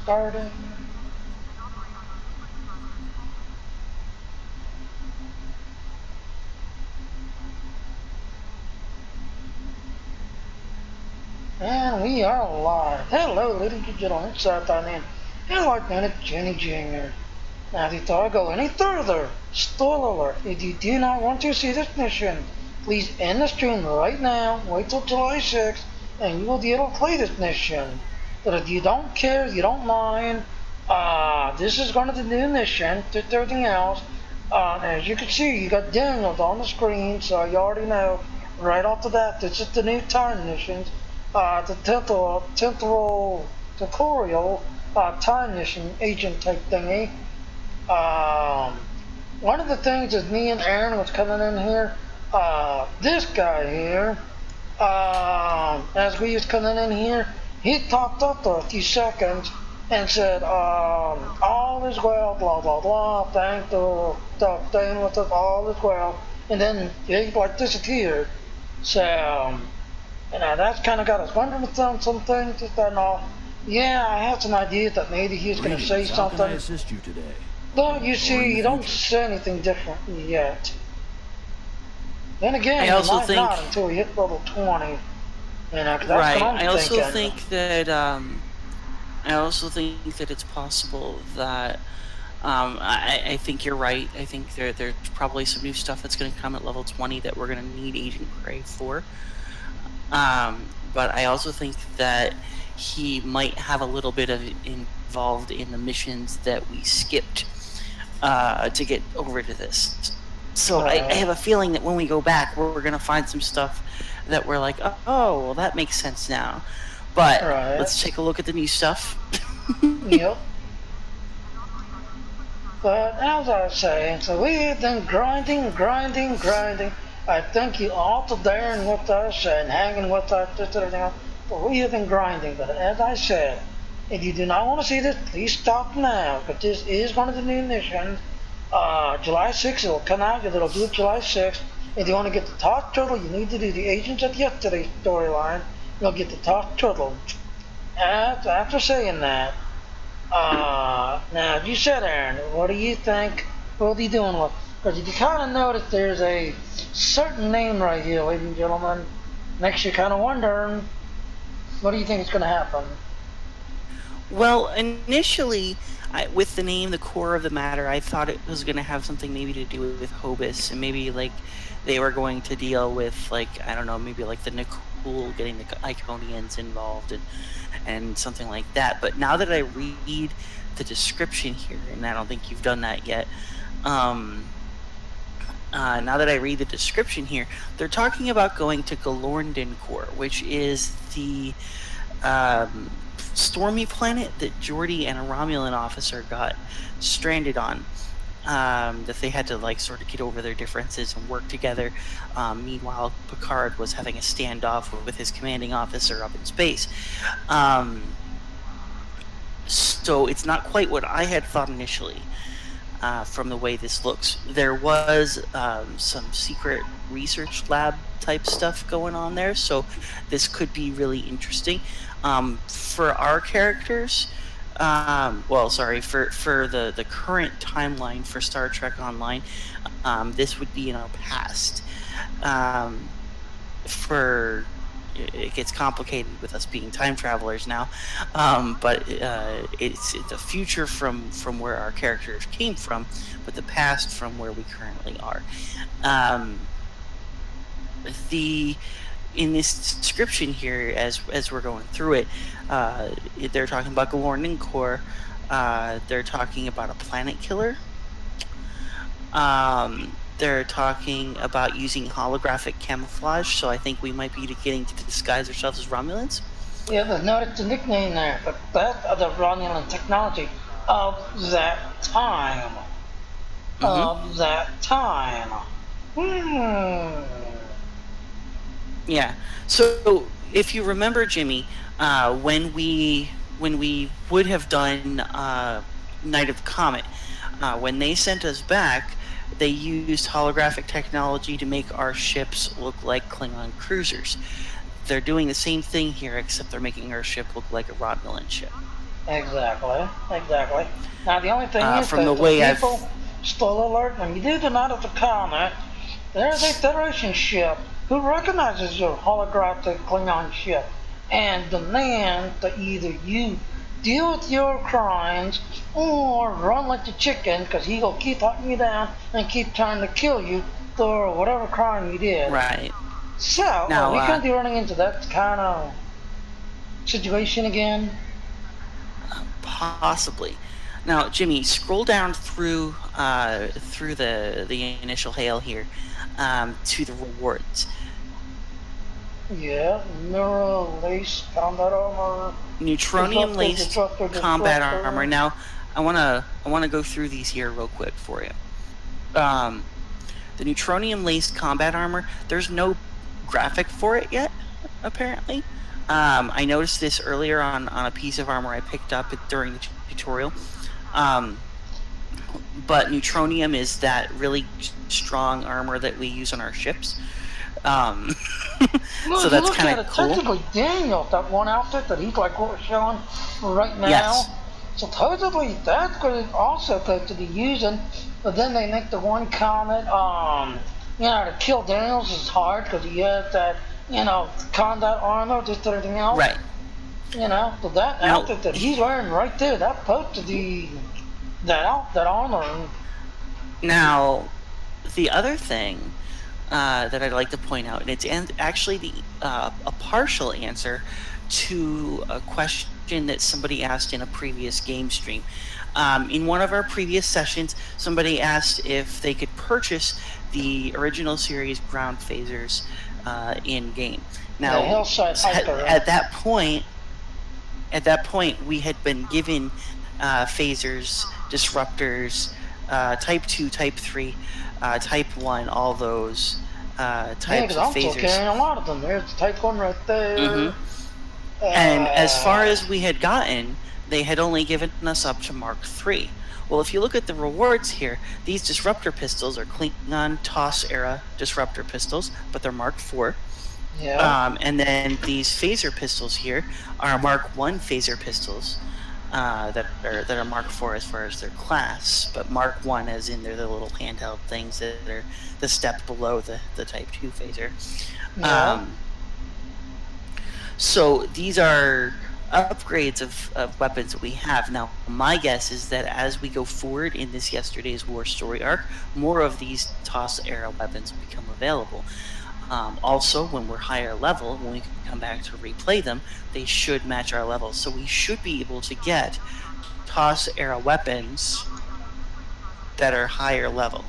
starting. And we are live. Hello, ladies and gentlemen, it's Scotty and Lieutenant Jenny Jr. Now, before I go any further, spoiler alert, if you do not want to see this mission, please end the stream right now, wait till July 6th, and you will be able to play this mission. But if you don't care, you don't mind, this is going to be the new mission, just everything else. As you can see, you got Daniels on the screen, so you already know right off the bat, this is the new time missions. The tutorial time mission agent type thingy. Um, One of the things is me and Aaron was coming in here. This guy here, as we was coming in here, he talked up for a few seconds and said, all is well, blah, blah, blah, thank the thing with us, all is well. And then he like disappeared. So, that's kind of got us wondering some things, just that and all. Yeah, I had some ideas that maybe he was going to say something. How can I assist you today? But you see, you don't say anything different yet. Then again, I also might think not until you hit level 20. That's right. what I'm I also thinking. think that it's possible that I think you're right. I think there's probably some new stuff that's going to come at level 20 that we're going to need Agent Gray for. But I also think that he might have a little bit of involved in the missions that we skipped to get over to this. So I have a feeling that when we go back, we're going to find some stuff that we're like, oh, well, that makes sense now. But let's take a look at the new stuff. Yep. But as I was saying, so we've been grinding. I thank you all for bearing with us and hanging with us, just everything else. But we have been grinding. But as I said, if you do not want to see this, please stop now. But this is one of the new missions. July 6th, it will come out. It'll do it July 6th. If you want to get the TOS Tribble, you need to do the Agents of Yesterday storyline. You'll get the TOS Tribble. After saying that, now you said, Aaron, what do you think we'll be doing with? Because you kind of notice there's a certain name right here, ladies and gentlemen. Makes you kind of wonder, what do you think is going to happen? Well, initially, with the name, the core of the matter, I thought it was going to have something maybe to do with Hobus, and maybe like they were going to deal with, like, I don't know, maybe like the Nicole getting the Iconians involved and something like that. But now that I read the description here, and I don't think you've done that yet, now that I read the description here, they're talking about going to Galorndon Core, which is the stormy planet that Geordi and a Romulan officer got stranded on. That they had to like sort of get over their differences and work together. Meanwhile, Picard was having a standoff with his commanding officer up in space. So it's not quite what I had thought initially. From the way this looks, there was some secret research lab type stuff going on there, so this could be really interesting for our characters. For the current timeline for Star Trek Online, this would be in our past. It gets complicated with us being time travelers now, but it's the future from where our characters came from, but the past from where we currently are. In this description here, as we're going through it, they're talking about Galorndon Core. They're talking about a planet killer. They're talking about using holographic camouflage, so I think we might be getting to disguise ourselves as Romulans. Yeah, there's noticed a nickname there, but that's the Romulan technology of that time. Of that time. Yeah. So if you remember, Jimmy, when we would have done Night of the Comet, when they sent us back, they used holographic technology to make our ships look like Klingon cruisers. They're doing the same thing here, except they're making our ship look like a Romulan ship. Exactly. Exactly. Now the only thing is From the that the way people I've still alert, and you do not have to comment. There's a Federation ship who recognizes your holographic Klingon ship and demands that either you deal with your crimes or run like the chicken because he will keep hunting you down and keep trying to kill you for whatever crime you did. right So, are we now, going to be running into that kind of situation again? possibly. Now, Jimmy, scroll down through the initial hail here to the rewards. Yeah, mirror, lace, combat armor, Neutronium laced combat disruptor. armor. Now, I wanna go through these here real quick for you. The neutronium laced combat armor. There's no graphic for it yet, apparently. I noticed this earlier on a piece of armor I picked up during the tutorial. But neutronium is that really strong armor that we use on our ships. Well, so that's kind of of cool. Technically, Daniel, that one outfit that he's like what we're showing right now. Yes. Supposedly that's going to also to be using, but then they make the one comment, to kill Daniels is hard because he has that, combat armor, just everything else. Right. So that outfit that he's wearing right there, that's supposed to be that armor. Now, the other thing that I'd like to point out, and it's actually a partial answer to a question that somebody asked in a previous game stream. In one of our previous sessions, somebody asked if they could purchase the original series ground phasers in game. Now, at that point, we had been given phasers, disruptors, Type 2, Type 3, Type 1, all those types of phasers. I'm still carrying a lot of them. There's Type 1 right there. Mm-hmm. And as far as we had gotten, they had only given us up to Mark 3. Well, if you look at the rewards here, these disruptor pistols are Klingon TOS era disruptor pistols, but they're Mark 4. Yeah. And then these phaser pistols here are Mark 1 phaser pistols that are Mark 4 as far as their class, but Mark 1 as in they're the little handheld things that are the step below the Type 2 phaser. Yeah. So these are upgrades of weapons that we have. Now, my guess is that as we go forward in this Yesterday's War story arc, more of these TOS era weapons will become available. Also, when we're higher level, when we come back to replay them, they should match our level. So we should be able to get TOS era weapons that are higher level.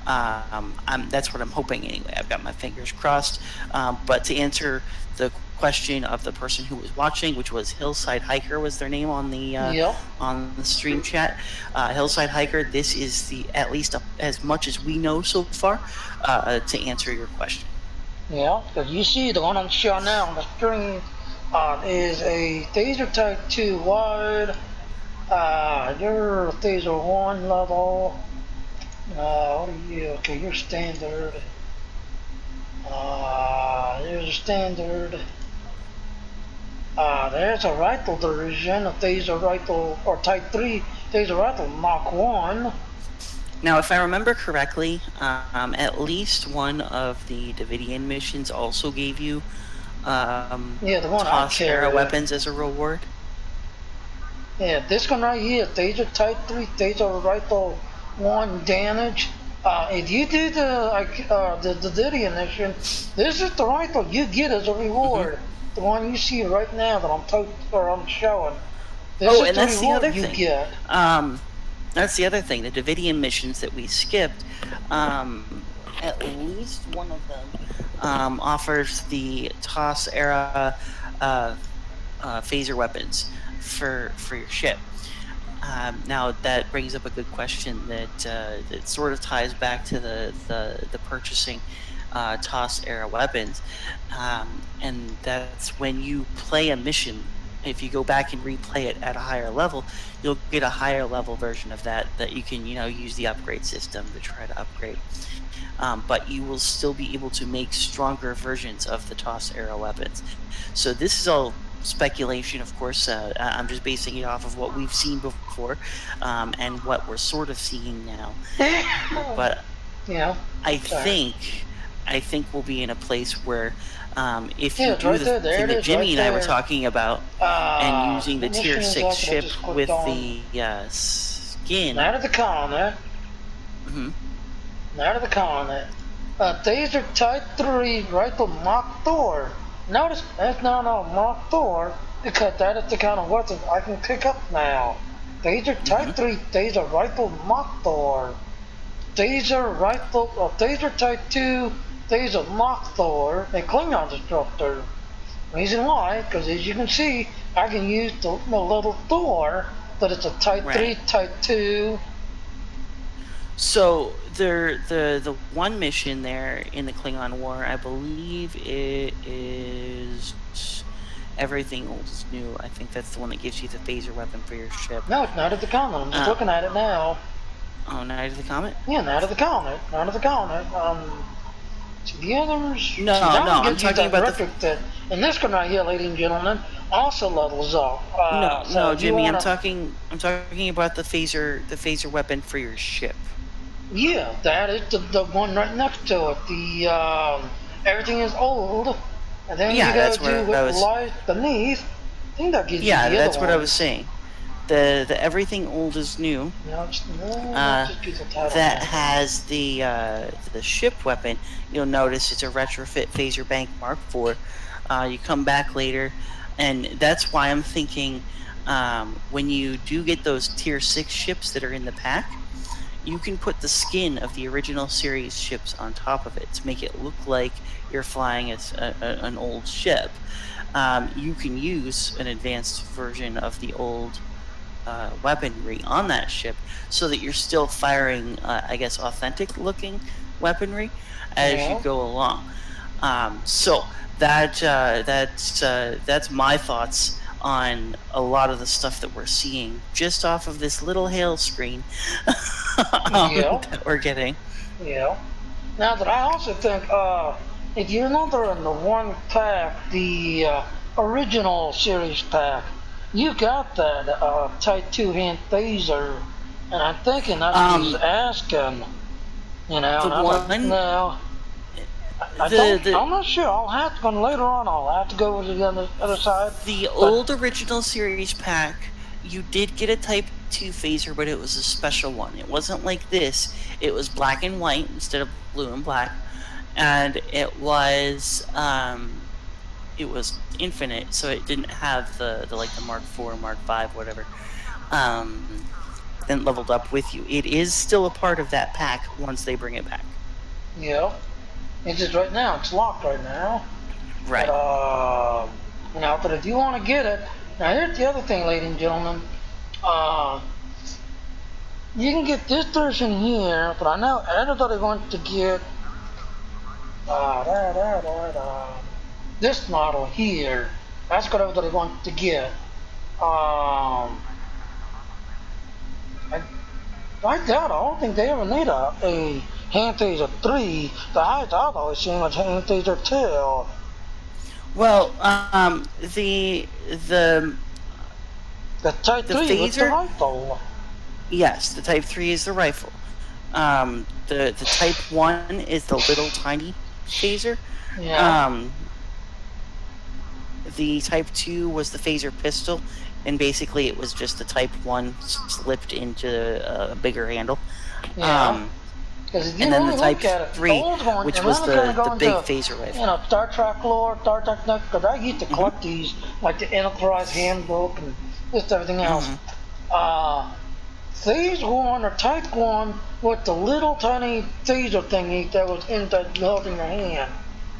That's what I'm hoping anyway. I've got my fingers crossed. But to answer the question of the person who was watching, which was Hillside Hiker was their name on the on the stream chat. Hillside Hiker, this is at least as much as we know so far to answer your question. Yeah, because you see the one I'm showing now on the screen is a Phaser Type 2 wide. You're Phaser 1 level. What are you? Okay, you're standard. There's a standard. There's a rifle division, a Phaser rifle, or Type 3 Phaser rifle Mach 1. Now, if I remember correctly, at least one of the Davidian missions also gave you the one TOS era weapons as a reward. Yeah, this one right here, Phaser Type 3 Phaser rifle 1 damage. If you do the Davidian mission, this is the rifle you get as a reward. Mm-hmm. The one you see right now that I'm showing. This is and that's the other thing. Get. That's the other thing. The Davidian missions that we skipped, at least one of them offers the TOS era phaser weapons for your ship. Now that brings up a good question that sort of ties back to the purchasing TOS era weapons, and that's when you play a mission. If you go back and replay it at a higher level, you'll get a higher level version of that you can use the upgrade system to try to upgrade. But you will still be able to make stronger versions of the TOS era weapons. So this is all speculation, of course. I'm just basing it off of what we've seen before, and what we're sort of seeing now. But Yeah. I Sorry. think we'll be in a place where, if Yeah, you it's do right the there. There thing it that is, Jimmy right and I were there. talking about, and using the What tier mission is 6 that that I ship just clicked with on? the skin. Now to the colony. Hmm. Now to the colony. Taser Type 3 rifle Mach 4. Notice that's not Mach 4 because that is the kind of weapon I can pick up now. Taser Type 3 Taser rifle Mach 4. Taser rifle or Taser Type 2 Taser Mach 4 a Klingon destructor. Reason why, because as you can see, I can use the little Thor, but it's a Type 3, Right. Type 2. So the one mission there in the Klingon War, I believe it is Everything Old is New. I think that's the one that gives you the phaser weapon for your ship. No, it's not at the Comet. I'm just Uh, looking at it now. oh, Night of the Comet? Yeah, not at the Comet. Not at the Comet. See the others. See, No, that no, one I'm gives you talking that about the. record and this one right here, ladies and gentlemen, also levels up. No, So no, if you Jimmy. I'm wanna, talking. I'm talking about the phaser weapon for your ship. yeah, that is the one right next to it. The everything is old, and then you Yeah, go that's to what I what was. lies beneath. I think that gives you Yeah, the other that's what I one. was saying. The Everything Old is New. No, that just gives the title That number. has the ship weapon. You'll notice it's a retrofit phaser bank Mark IV. You come back later, and that's why I'm thinking, when you do get those tier 6 ships that are in the pack, you can put the skin of the original series ships on top of it to make it look like you're flying an old ship. You can use an advanced version of the old weaponry on that ship so that you're still firing, I guess, authentic looking weaponry as you Yeah. go along. So that's my thoughts on a lot of the stuff that we're seeing just off of this little hail screen Yeah. that we're getting. Yeah. Now that I also think, if you remember in the one pack, the original series pack, you got that Type 2 hand phaser, and I'm thinking that's what he's Um, asking. You know, the and I was like, one, no, I the don't. the I'm not sure. I'll have to go later on. I'll have to go to the other side. the But old original series pack, you did get a Type 2 phaser, but it was a special one. It wasn't like this. It was black and white instead of blue and black, and it was infinite, so it didn't have the like the Mark IV, Mark V, whatever. Then leveled up with you. It is still a part of that pack once they bring it back. yeah, it's just right now. It's locked right now. But Right. but if you want to get it, now here's the other thing, ladies and gentlemen. Uh, you can get this version here, but I know everybody wants to get this model here. That's what everybody wants to get. I, I doubt. I don't think they ever need a hand taser 3. The highest I've always seen was hand taser 2. Well, the The Type the 3 with the phaser, rifle. yes, the Type 3 is the rifle. The Type 1 is the little tiny phaser. Yeah. The Type 2 was the phaser pistol, and basically it was just the Type 1 slipped into a bigger handle. Yeah. Because if you And then really the Type look at it, the 3, old one, which and was I'm kind of the going big to, phaser rifle. Star Trek lore, Star Trek notes, because I used to collect these, like the Enterprise Handbook and just everything else. Phase 1 or Type 1 with the little tiny phaser thingy that was in the held in your hand.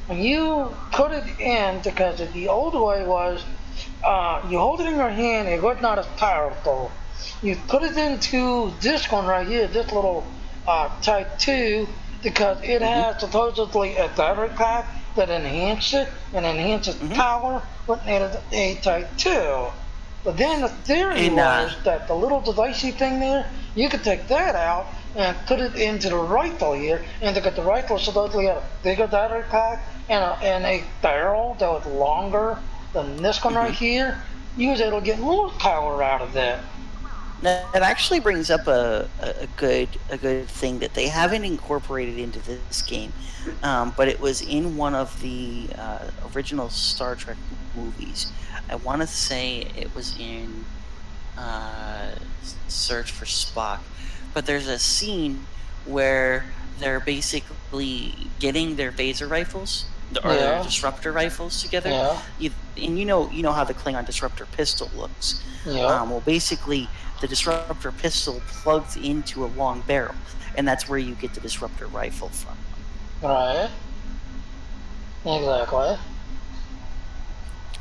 And you put it in, because the old way was, you hold it in your hand, it was not as powerful. You put it into this one right here, this little Type 2, because it has supposedly a battery pack that enhances power, but it is a Type 2. But then the theory And was that the little devicey thing there, you could take that out and put it into the rifle here, and because the rifle supposedly had a bigger battery pack and a barrel that was longer, Then this one right here, you was able to get more power out of that. That actually brings up a good thing that they haven't incorporated into this game, but it was in one of the original Star Trek movies. I want to say it was in Search for Spock, but there's a scene where they're basically getting their phaser rifles or their disruptor rifles together. Yeah. You know how the Klingon disruptor pistol looks. Yeah. Well, basically, the disruptor pistol plugs into a long barrel, and that's where you get the disruptor rifle from. Right. Exactly.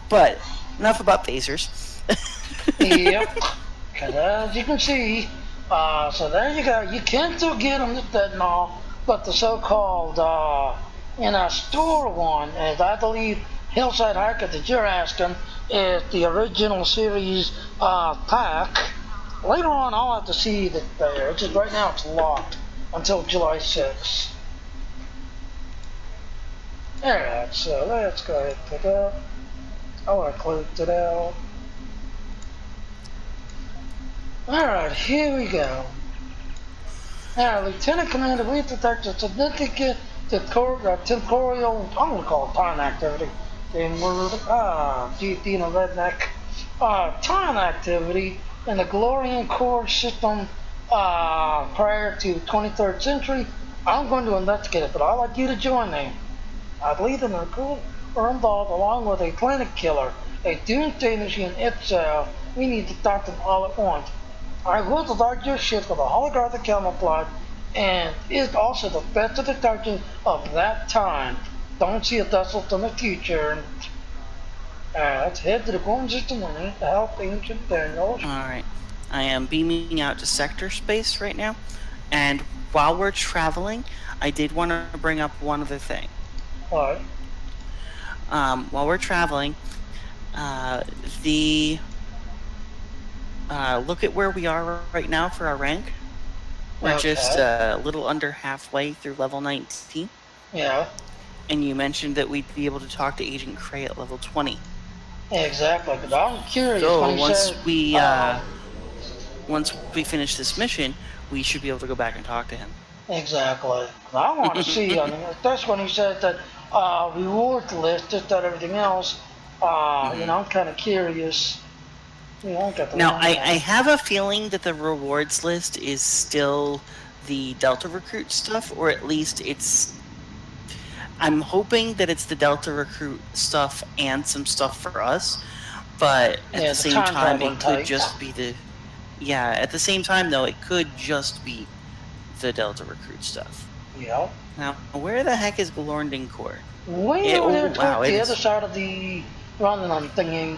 But enough about phasers. Yep. Because as you can see, so there you go. You can still get them with that and all, but the so-called in our store one, as I believe Hillside Hiker that you're asking, is the original series pack. Later on, I'll have to see that there. Just right now, it's locked until July 6th. Alright, so let's go ahead and pick up. I want to close it out. Alright, here we go. Now, Lieutenant Commander, we detect a significant temporal, I'm going to call it time activity. In word, Dino Redneck. Time activity in the Glorian core system prior to 23rd century. I'm going to investigate it, but I'd like you to join me. I believe in the crew are involved along with a planet killer, a doomsday machine itself. We need to stop them all at once. I will detect your ship with a holographic camouflage and is also the best detection of that time. Don't see a vessel from the future. Let's head to the Gorn system and need to help Ancient Daniels. Alright. I am beaming out to sector space right now. And while we're traveling, I did want to bring up one other thing. What? While we're traveling, look at where we are right now for our rank. We're just a little under halfway through level 19. Yeah. And you mentioned that we'd be able to talk to Agent Cray at level 20. Exactly, because I'm curious. So when once we finish this mission, we should be able to go back and talk to him. Exactly. I want to see. I mean, that's when he said that reward list, just that everything else. You know, I'm kind of curious. You know, now, I have a feeling that the rewards list is still the Delta Recruit stuff, or at least it's. I'm hoping that it's the Delta Recruit stuff and some stuff for us, but at the same time, it could just be the. Yeah, at the same time, though, it could just be the Delta Recruit stuff. Yeah. Now, where the heck is Glornding Core? Way over there towards the other side of the run thingy.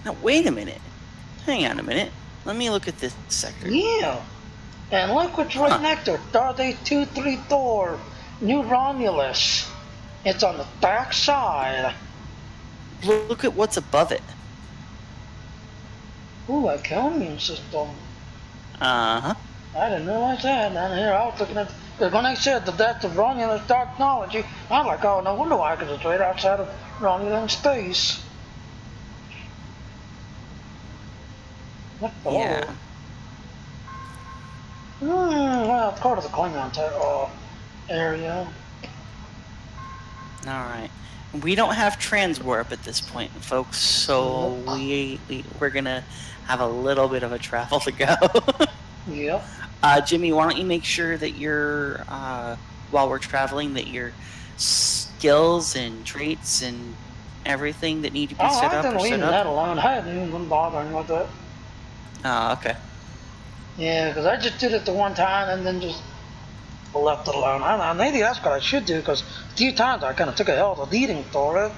Now, wait a minute. Hang on a minute. Let me look at this sector. Yeah. And look what's right next to it. Stardate 234, New Romulus. It's on the back side. Look at what's above it. Ooh, a Kelmian system. Uh-huh. I didn't realize that. Down here, I was looking at... Because when they said the death of Romulus technology, I'm like, oh, no wonder why, because it's right outside of Romulan space. Yeah. Well, it's part of the Klingon area. Alright. We don't have transwarp at this point, folks, so we're gonna have a little bit of a travel to go. Yep. Jimmy, why don't you make sure that you're, while we're traveling, that your skills and traits and everything that need to be set up are set up? I've been leaving that alone. I haven't even been bothering with it. Oh, okay. Yeah, because I just did it the one time and then just left it alone. Maybe that's what I should do, because a few times I kind of took a hell of a beating for it.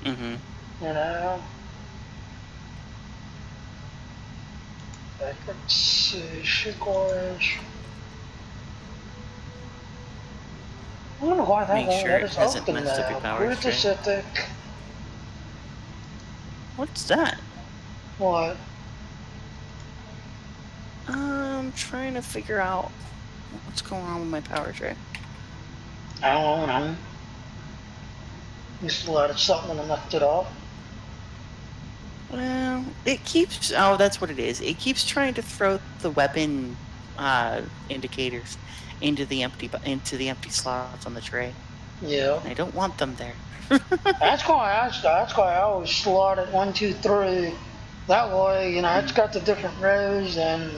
Mm-hmm. You know? Let's see, Shikorish. I wonder why that Make sure it hasn't open messed up your power Where's the Pacific? What's that? What? I'm trying to figure out what's going on with my power tray. I don't know. You still added something and left it off? Well, it keeps. Oh, that's what it is. It keeps trying to throw the weapon indicators into the empty slots on the tray. Yeah. I don't want them there. That's why I always slot it 1, 2, 3. That way, you know, it's got the different rows, and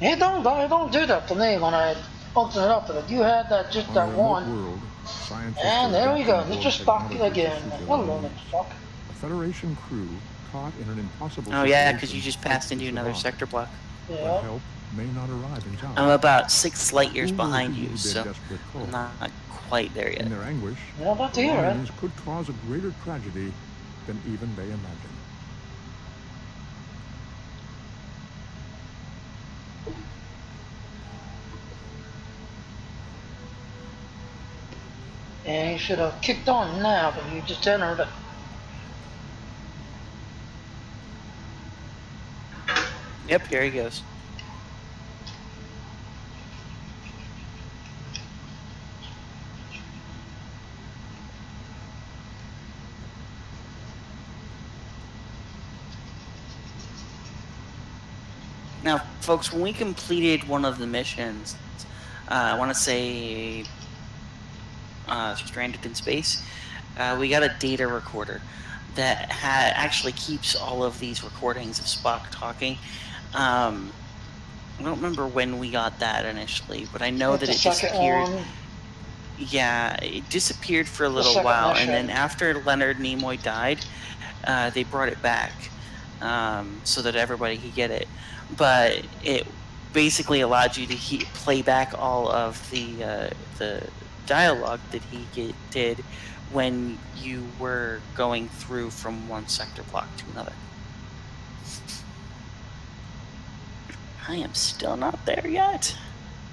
it don't do that to me when I open it up. But you had that just On a that remote one, world, scientists and are there we go. adapting It's Borg just stuck technology to again. suit their Hello, own it's needs. stuck. A Federation crew caught in an impossible Oh situation yeah, because you just fights passed to into another survive, sector block. but Yeah. help may not arrive in time. I'm about 6 light years Who will behind heed you, their so desperate call? I'm not quite there yet. In their anguish, Yeah, about the to hear it. Romulans could cause a greater tragedy than even they imagined. And you should have kicked on now, but you just entered it. Yep, here he goes. Now, folks, when we completed one of the missions, I want to say Stranded in Space, we got a data recorder that actually keeps all of these recordings of Spock talking. I don't remember when we got that initially, but I know Like that the it second disappeared. one. Yeah, it disappeared for a little second while, and mission. then after Leonard Nimoy died, they brought it back so that everybody could get it. But it basically allowed you to play back all of the dialogue that he did when you were going through from one sector block to another. I am still not there yet.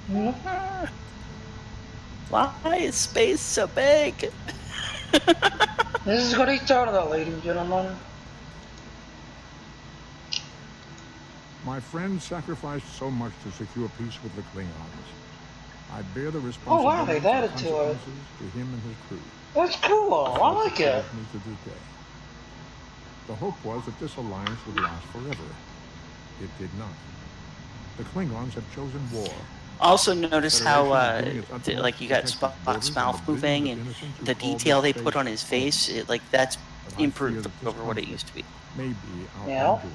Mm-hmm. Why is space so big? This is what he thought of that, ladies and gentlemen. My friend sacrificed so much to secure peace with the Klingons. I bear the Oh wow, responsibility they've for the added to it. consequences to him and his crew. That's cool. I Such like it. troubles me to this day. The hope was that this alliance would last forever. It did not. The Klingons have chosen war. Also, notice how, Federation is doing its utmost like, you got to protect its borders Spock's and mouth the billions moving, of and innocents who the call detail this they space put on his home. face, like, that's But I fear improved that this over what it conflict used to be. may be our Yeah. undoing.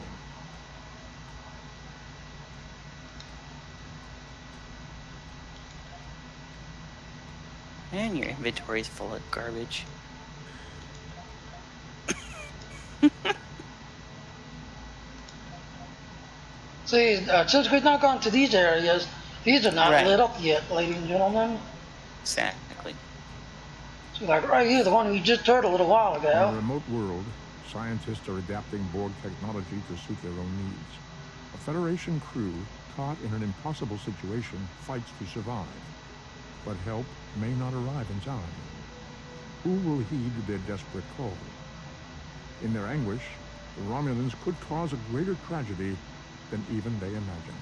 And your inventory's full of garbage. See, since we've not gone to these areas, these are not Right. lit up yet, ladies and gentlemen. Exactly. See, like right here, the one we just heard a little while On a ago. remote world, scientists are adapting Borg technology to suit their own needs. A Federation crew caught in an impossible situation fights to survive. But help may not arrive in time. Who will heed their desperate call? In their anguish, the Romulans could cause a greater tragedy than even they imagined.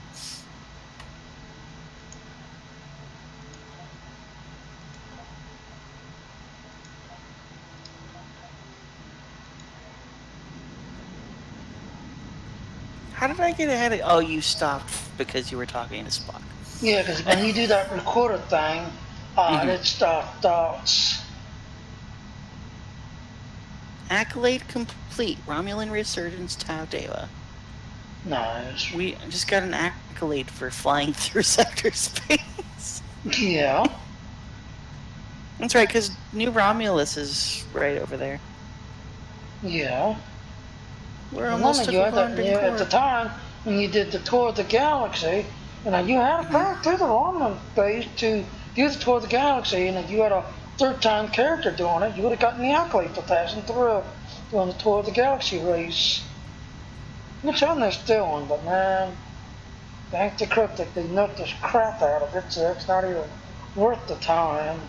How did I get ahead of... Oh, you stopped because you were talking to Spock. Yeah, because when you do that recorder thing, it starts. Accolade complete. Romulan Resurgence Tau Deva. Nice. We just got an accolade for flying through sector space. Yeah. That's right, because New Romulus is right over there. Yeah. We're almost to at the core. time when you did the tour of the galaxy, you had to pass through the Romulan phase to do the tour of the galaxy, and if you had a third-time character doing it, you would have gotten the accolade for passing through doing the tour of the galaxy race. Which I'm still on, but man, thank the cryptic, they nuked this crap out of it, so it's not even worth the time.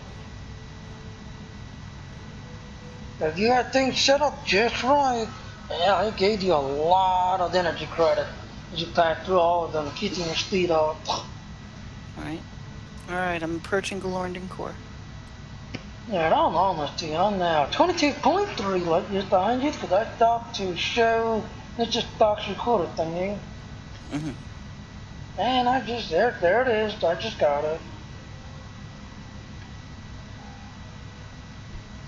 If you had things set up just right, yeah, it gave you a lot of energy credit as you packed through all of them, keeping your speed up. Alright, I'm approaching Galorndon Core. Yeah, in all honesty, I'm now 22.3 light years behind you because I stopped to show it's just box recorder thingy. Mm-hmm. And I just, there it is, I just got it.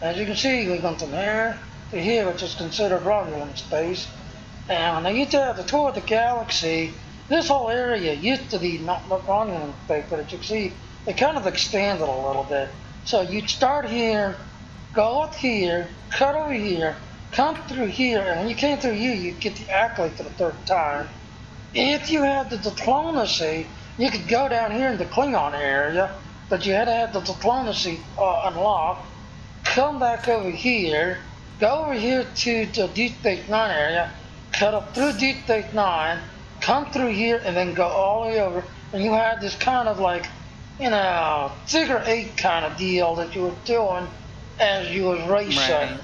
As you can see, we went from here to here, which is considered Romulan space. And when I used to have the tour of the galaxy, this whole area used to be not Romulan space, but as you can see, it kind of expanded a little bit. So you'd start here, go up here, cut over here, come through here, and when you came through here, you'd get the acolyte for the third time. If you had the diplomacy, you could go down here in the Klingon area, but you had to have the diplomacy unlocked. Come back over here, go over here to the Deep Space Nine area, cut up through Deep Space Nine, come through here, and then go all the way over. And you had this kind of like, figure eight kind of deal that you were doing as you was racing. Right.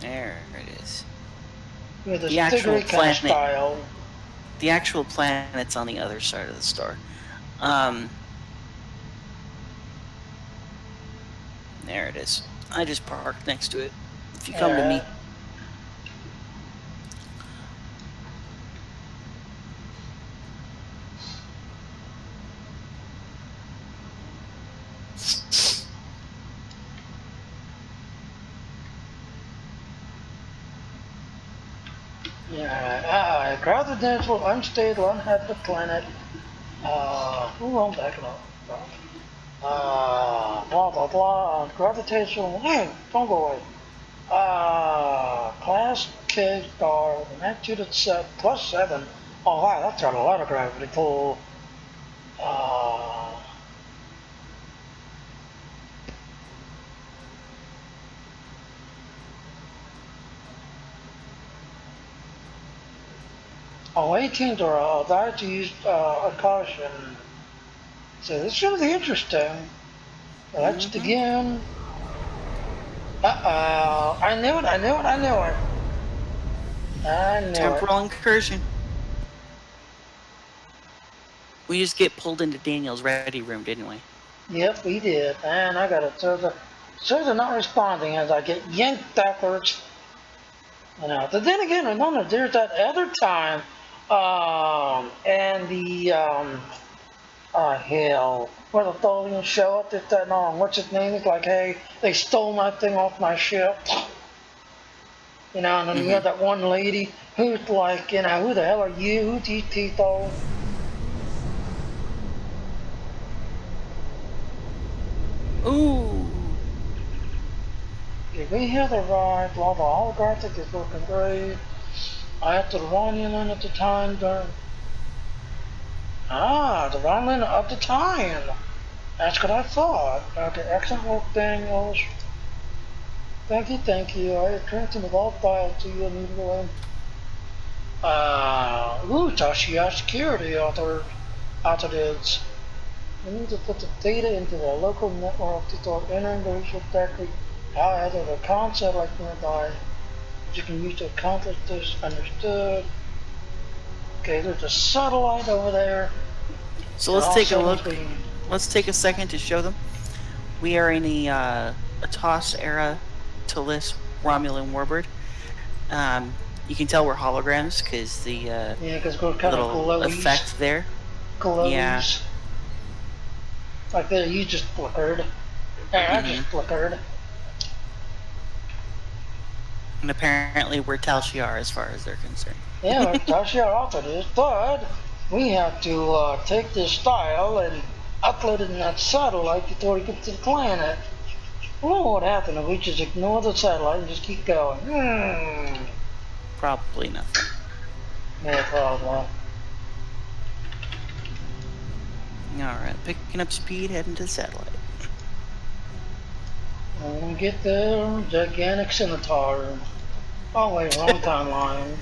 There it is. With this The actual figure eight kind of planet. style. The actual planet's on the other side of the star. There it is. I just parked next to it. If you come to me. Yeah, gravitational, unstable, uninhabited planet. I'm backing up. Blah blah blah. Gravitational. Hey, don't go away. Class K star with a magnitude of +7. Oh wow, that's got a lot of gravity pull. Oh, 18 to that to use a caution. So this is going to be interesting. Let's begin. I knew it. Temporal incursion. We just get pulled into Daniel's ready room, didn't we? Yep, we did. And I got it. So they're not responding as I get yanked backwards. But then again, remember, there's that other time, and the, hell, where the Tholians show up, if that, what's his name? It's like, hey, they stole my thing off my ship. And then you have that one lady who's like, who the hell are you? Who's these people? Ooh. Okay, we have arrived. Well, the holographic is looking great. I have the Romulan at the time during... the Romulan of the time. That's what I thought. Okay, excellent work, Daniels. Thank you. I have transmitted all files to you immediately. Tashiya security authorities. We need to put the data into the local network to start entering the research directory. However, the comm satellite nearby you can use to accomplish this. Understood. Okay, there's a satellite over there. So let's take a look. Let's take a second to show them. We are in a TOS era TOS Romulan warbird. You can tell we're holograms because the we're kind little of effect there. Glowies. Yeah. Like there, you just flickered. I just flickered. And apparently we're Tal Shiar as far as they're concerned. Yeah, Tal Shiar altered it, but we have to take this style and upload it in that satellite before we get to the planet. I don't know what happened if we just ignore the satellite and just keep going. Probably nothing. Yeah, probably. Alright, picking up speed, heading to the satellite. When we get there, gigantic scimitar. Oh wait, wrong timeline.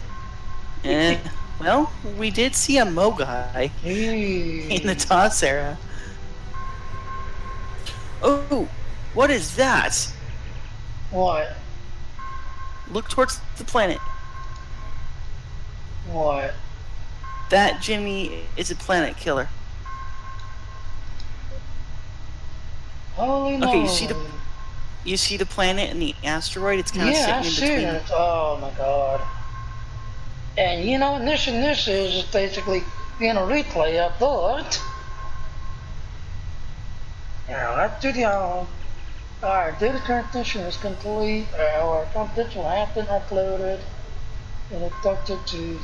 Well, we did see a Mogai in the TOS era. Oh, what is that? What? Look towards the planet. What? That, Jimmy, is a planet killer. Holy moly. Okay, you see the You see the planet and the asteroid? It's kind of Yeah, I sitting in see between. it. Oh my god. And you know, this and this is basically being a replay of that. Now, let's do the Alright, data transmission is complete. Our confidential has been uploaded and abducted to the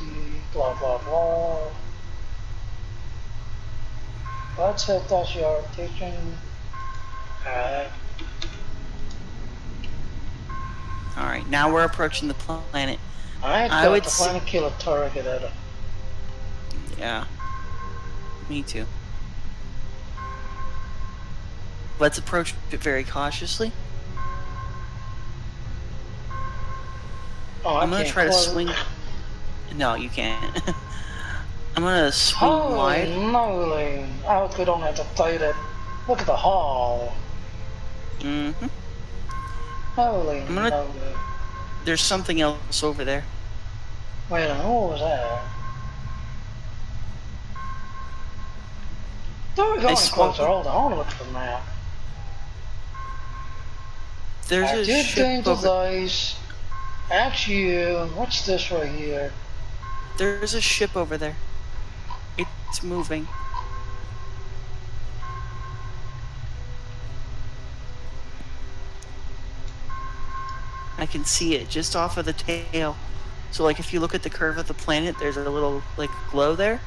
blah blah blah. Let's hit that your rotation. Alright. Alright, now we're approaching the planet. I would the planet kill a target at it. Yeah. Me too. Let's approach it very cautiously. Oh, I'm gonna try to swing. No, you can't. I'm gonna swing wide. Holy moly! I hope we don't have to fight it. Look at the hall. Mm-hmm. Holy moly. There's something else over there. Wait a minute, what was that? Don't we going closer? Hold on, I want to look at the map. There's a ship over... That's you. What's this right here? There's a ship over there. It's moving. I can see it just off of the tail. So like if you look at the curve of the planet, there's a little like glow there.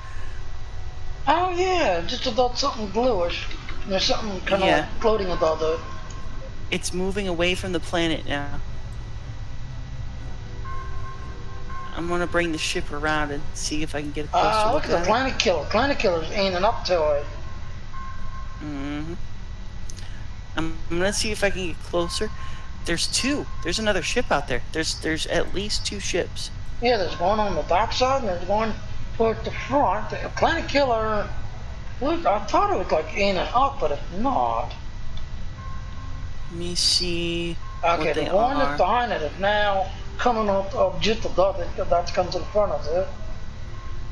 Oh yeah, just about something bluish. There's something kind of like floating above it. It's moving away from the planet now. I'm gonna bring the ship around and see if I can get a closer look at the planet killer. Planet killer's aiming up to it. Mm-hmm. I'm gonna see if I can get closer. There's two. There's another ship out there. There's at least two ships. Yeah, there's one on the back side and there's one toward the front. The planet killer, look, I thought it was like aiming up, but it's not. Let me see. Okay, the one that's behind it is now coming up just above it. That's coming to the front of it.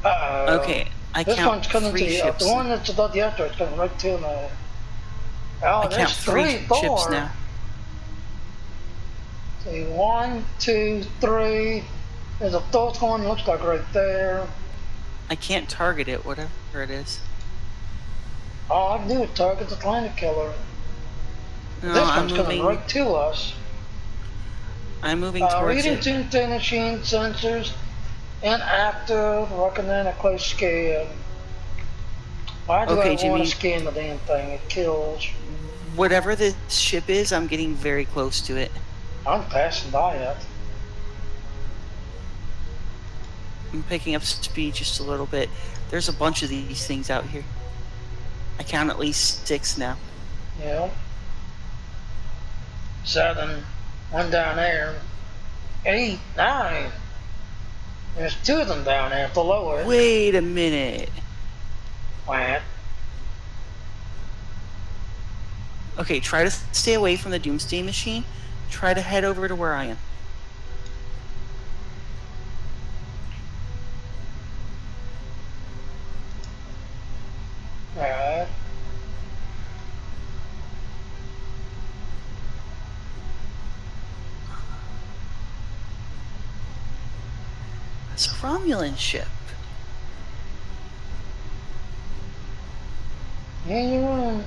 Okay, I this count one's coming three to ships. The one that's above the other is coming right to me. Oh, I count three ships now. See, 1, 2, 3. There's a fourth one, looks like right there. I can't target it, whatever it is. All I can do is target the planet killer. No, this one's coming right to us. I'm moving towards reading it. to machine sensors inactive, recommend a close scan. Why do I want to scan the damn thing? It kills. Whatever this ship is, I'm getting very close to it. I'm passing by it. I'm picking up speed just a little bit. There's a bunch of these things out here. I count at least 6 now. Yeah. 7. One down there. 8, 9. There's 2 of them down there below it. Wait a minute. What? Okay, try to stay away from the Doomsday Machine. Try to head over to where I am. Alright. It's a Romulan ship. Yeah, you're on.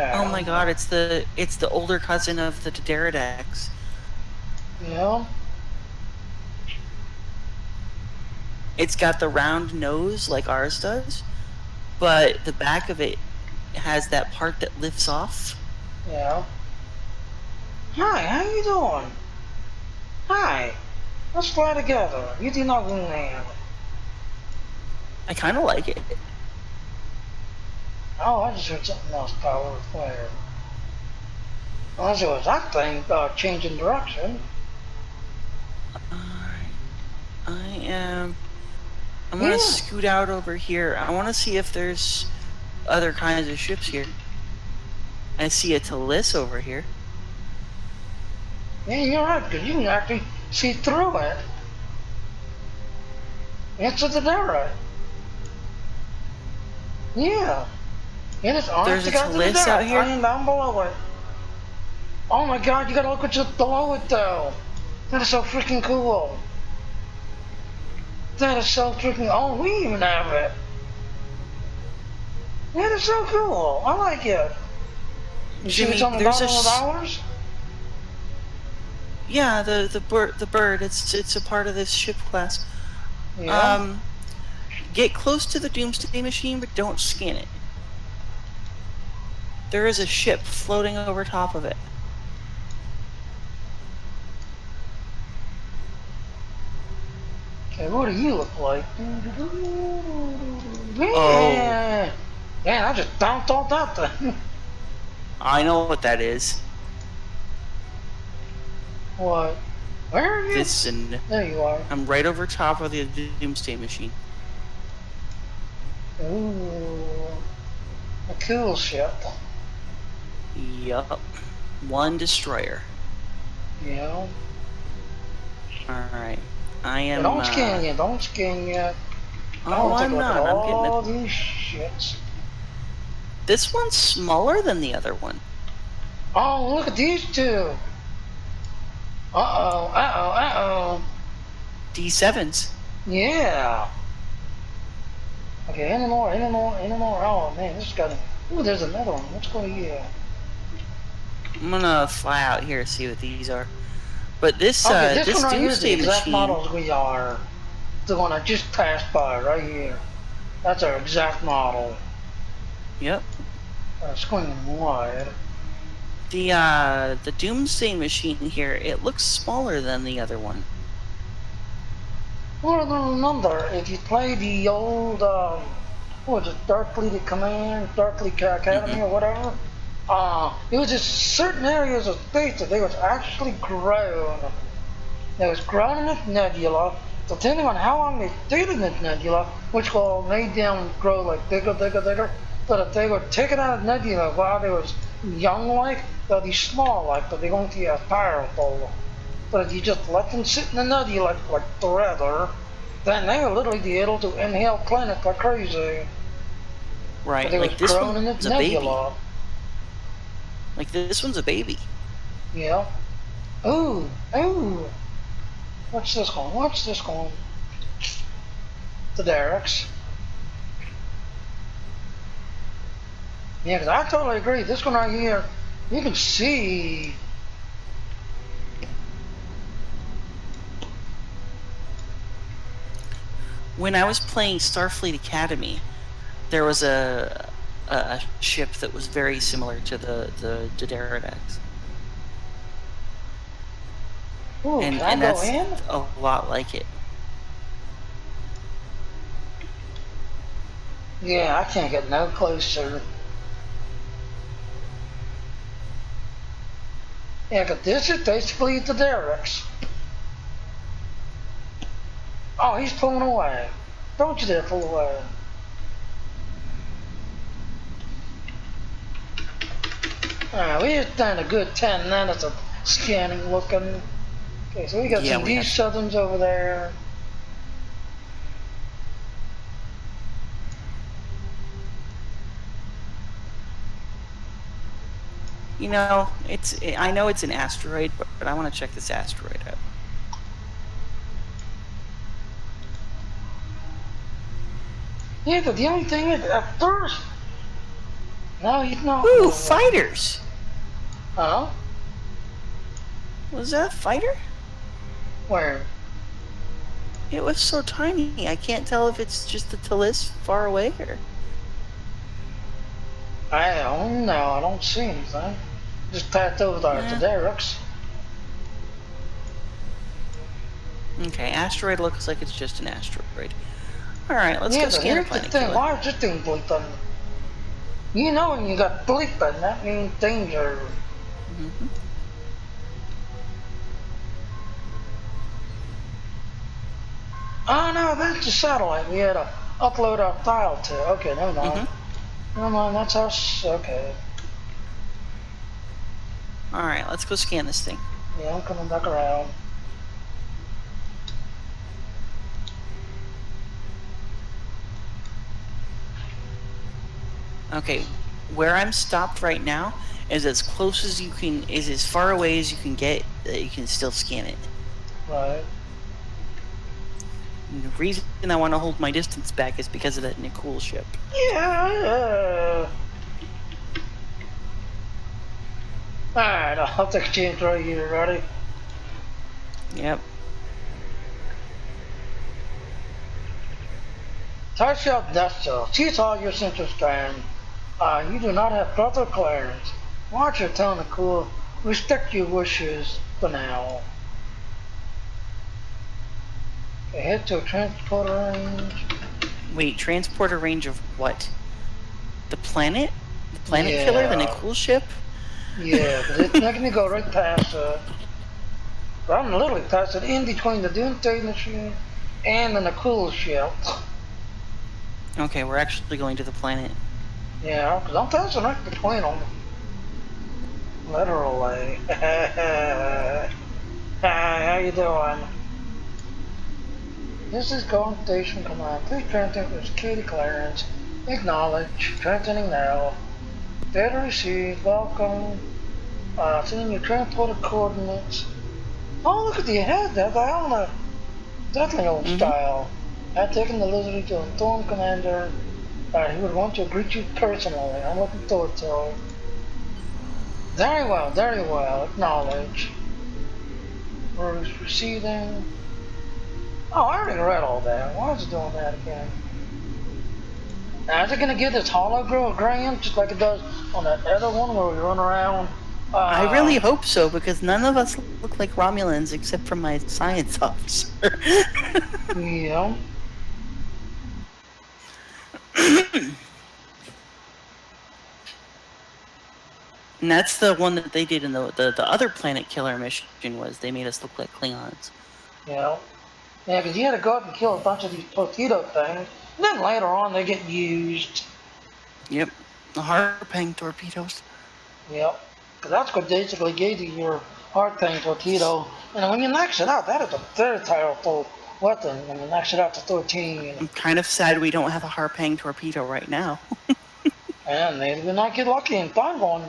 Oh my god, it's the older cousin of the Pterodactyls. Yeah. It's got the round nose like ours does, but the back of it has that part that lifts off. Yeah. Hi, how you doing? Hi. Let's fly together. You do not win hand. I kind of like it. Oh, I just heard something else power with flare. Unless it was that thing changing direction. Alright. I'm gonna scoot out over here. I want to see if there's other kinds of ships here. I see a TOS over here. Yeah, you're right, because you can actually see through it. It's the Dara. Yeah. It is honest There's to a God to the TOS out depth. here? I am down below it. Oh my God, you gotta look what's below it though. That is so freaking cool. That is so freaking, oh, we even have it. That is so cool. I like it. You see what's Jimmy, on the there's bottom of ours? yeah, the bird. It's a part of this ship class. Yeah. Get close to the Doomsday Machine, but don't scan it. There is a ship floating over top of it. Okay, what do you look like? Oh, Yeah. Man, I just bounced off that thing. I know what that is. What? Where are you? This and There you are. I'm right over top of the Doomsday Machine. Ooh. A cool ship. Yup. One destroyer. Yeah. Alright. I am. Don't scan yet. Don't scan yet. Oh, I'm not. I'm getting all it. these shits. This one's smaller than the other one. Oh, look at these two. Uh-oh, uh-oh, uh-oh. D7s. Yeah. Okay, any more, any more, any more. Oh, man, this has got... Ooh, there's another one. Let's go here. I'm gonna fly out here and see what these are. But this, Okay, this one right here is the Doomsday exact Machine. models we are. The one I just passed by right here. That's our exact model. Yep. Swinging wide. The Doomsday Machine here, it looks smaller than the other one. Well, remember, if you play the old, what was it, Darkfleet Command, Darkfleet Academy or whatever, it was just certain areas of space that they was actually grown. They was grown in this nebula, depending on how long they stayed in this nebula, which will made them grow like bigger, bigger, bigger. But if they were taken out of nebula while they was young like, they'll be small like, but they won't be as powerful. But if you just let them sit in the nebula like forever, then they will literally be able to inhale planets like crazy. Right, But they like was this grown in one's the a baby. nebula. Like this one's a baby. Yeah. Ooh, ooh. What's this going? What's this going? The derricks. Yeah, because I totally agree. This one right here, you can see. When I was playing Starfleet Academy, there was a ship that was very similar to the Pterodactyls. Ooh, And can I go that's in? a lot like it. Yeah, I can't get no closer. Yeah, but this is basically the derricks. Oh, he's pulling away. Don't you dare pull away. Alright, we just done a good 10 minutes of scanning, looking. Okay, so we got Yeah, some we have. D7s over there. You know, I know it's an asteroid, but I want to check this asteroid out. Yeah, but the only thing is, at first... No, he's not. Ooh, fighters! Huh? Was that a fighter? Where? It was so tiny. I can't tell if it's just the TOS far away or... I don't know. I don't see anything. Just passed over there to derricks. Okay, asteroid looks like it's just an asteroid. Alright, let's Yeah, go but scan the here's the planet thing. killer. Why is this thing bleeping? You know when you got bleeping, that means danger. Mm-hmm. Oh no, that's the satellite we had to upload our file to. Okay, never mind. Never mind, that's us. Okay. Alright, let's go scan this thing. Yeah, I'm coming back around. Okay, where I'm stopped right now is as close as you can, is as far away as you can get that you can still scan it. Right. And the reason I want to hold my distance back is because of that Nicole ship. Yeah. Alright, I'll take a chance right here, ready? Yep. Touch up death cell. Cease all your central scan. You do not have proper clearance. Watch your tone of cool. Restrict your wishes for now. Okay, head to a transporter range. Wait, transporter range of what? The planet? The planet killer? The Nicole ship? Yeah, because it's not going to go right past it. But I'm literally past it in between the Doomsday machine and the Nicole ship. Okay, we're actually going to the planet. Yeah, because I'm passing right between them. Literally. Hi, how you doing? This is Golden Station Command. Please transmit your security clearance. Acknowledge. Transmitting now. Data received. Welcome. Sending your transporter coordinates. Oh, look at the head. That's on a definitely old style. I've taken the lizard to inform Commander. He would want to greet you personally. I'm looking forward to it. Very well, very well. Acknowledge. We're receiving. Oh, I already read all that. Why is it doing that again? Now, is it going to give this hologram just like it does on that other one where we run around? I really hope so, because none of us look like Romulans except for my science officer. Yeah. And that's the one that they did in the other planet killer mission, was they made us look like Klingons. Yeah. Yeah, because you had to go up and kill a bunch of these torpedo things. And then later on they get used. Yep. The Harpang torpedoes. Yep. Because that's what basically gave you your hard tank torpedo. And when you max it out, that is a very powerful weapon when you max it out to 13. I'm kind of sad we don't have a Harpang torpedo right now. And maybe we might get lucky and find one.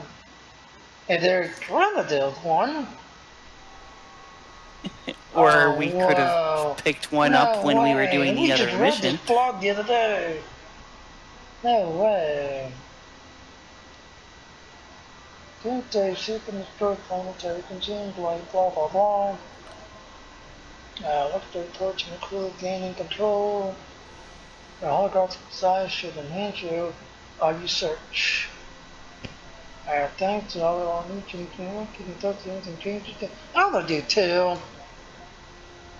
And they're primitive one. Or we could have picked one up when we were doing the other mission. We just read this blog the other day. No way. Doomsday ship and destroy planetary consumed like blah blah blah. Let's go towards nuclear gaining control. The holographic size should enhance your search. Thanks. I'll need you to keep in touch with anything changes. I'm gonna do too.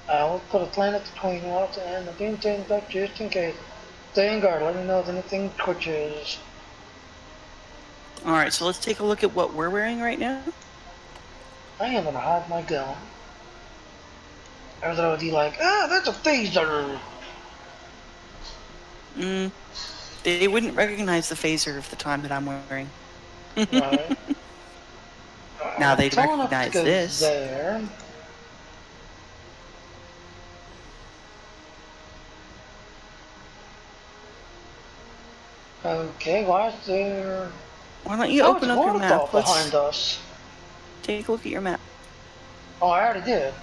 We'll put a planet between us and the Doomsday back just in case. Stay on guard. Let me know if anything twitches. Alright, so let's take a look at what we're wearing right now. I am gonna hide my gun. Everything would be like, that's a phaser. They wouldn't recognize the phaser of the time that I'm wearing. Right. Now they'd recognize this. There. Okay, why is there... Why don't you open up your map? Behind us. Take a look at your map. Oh, I already did.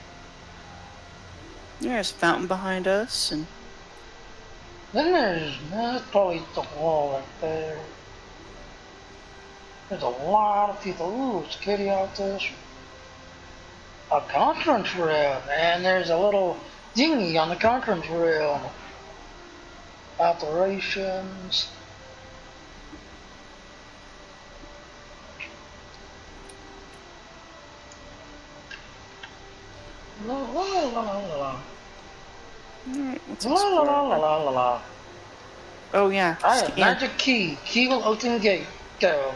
There's a fountain behind us, and then that's probably the wall right there. There's a lot of people. Ooh, security out there. A conference room, and there's a little dinghy on the conference room. Operations. La la la la la. Alright, let's La la la la la la la. Oh yeah. I have magic key. Key will open the gate. Go.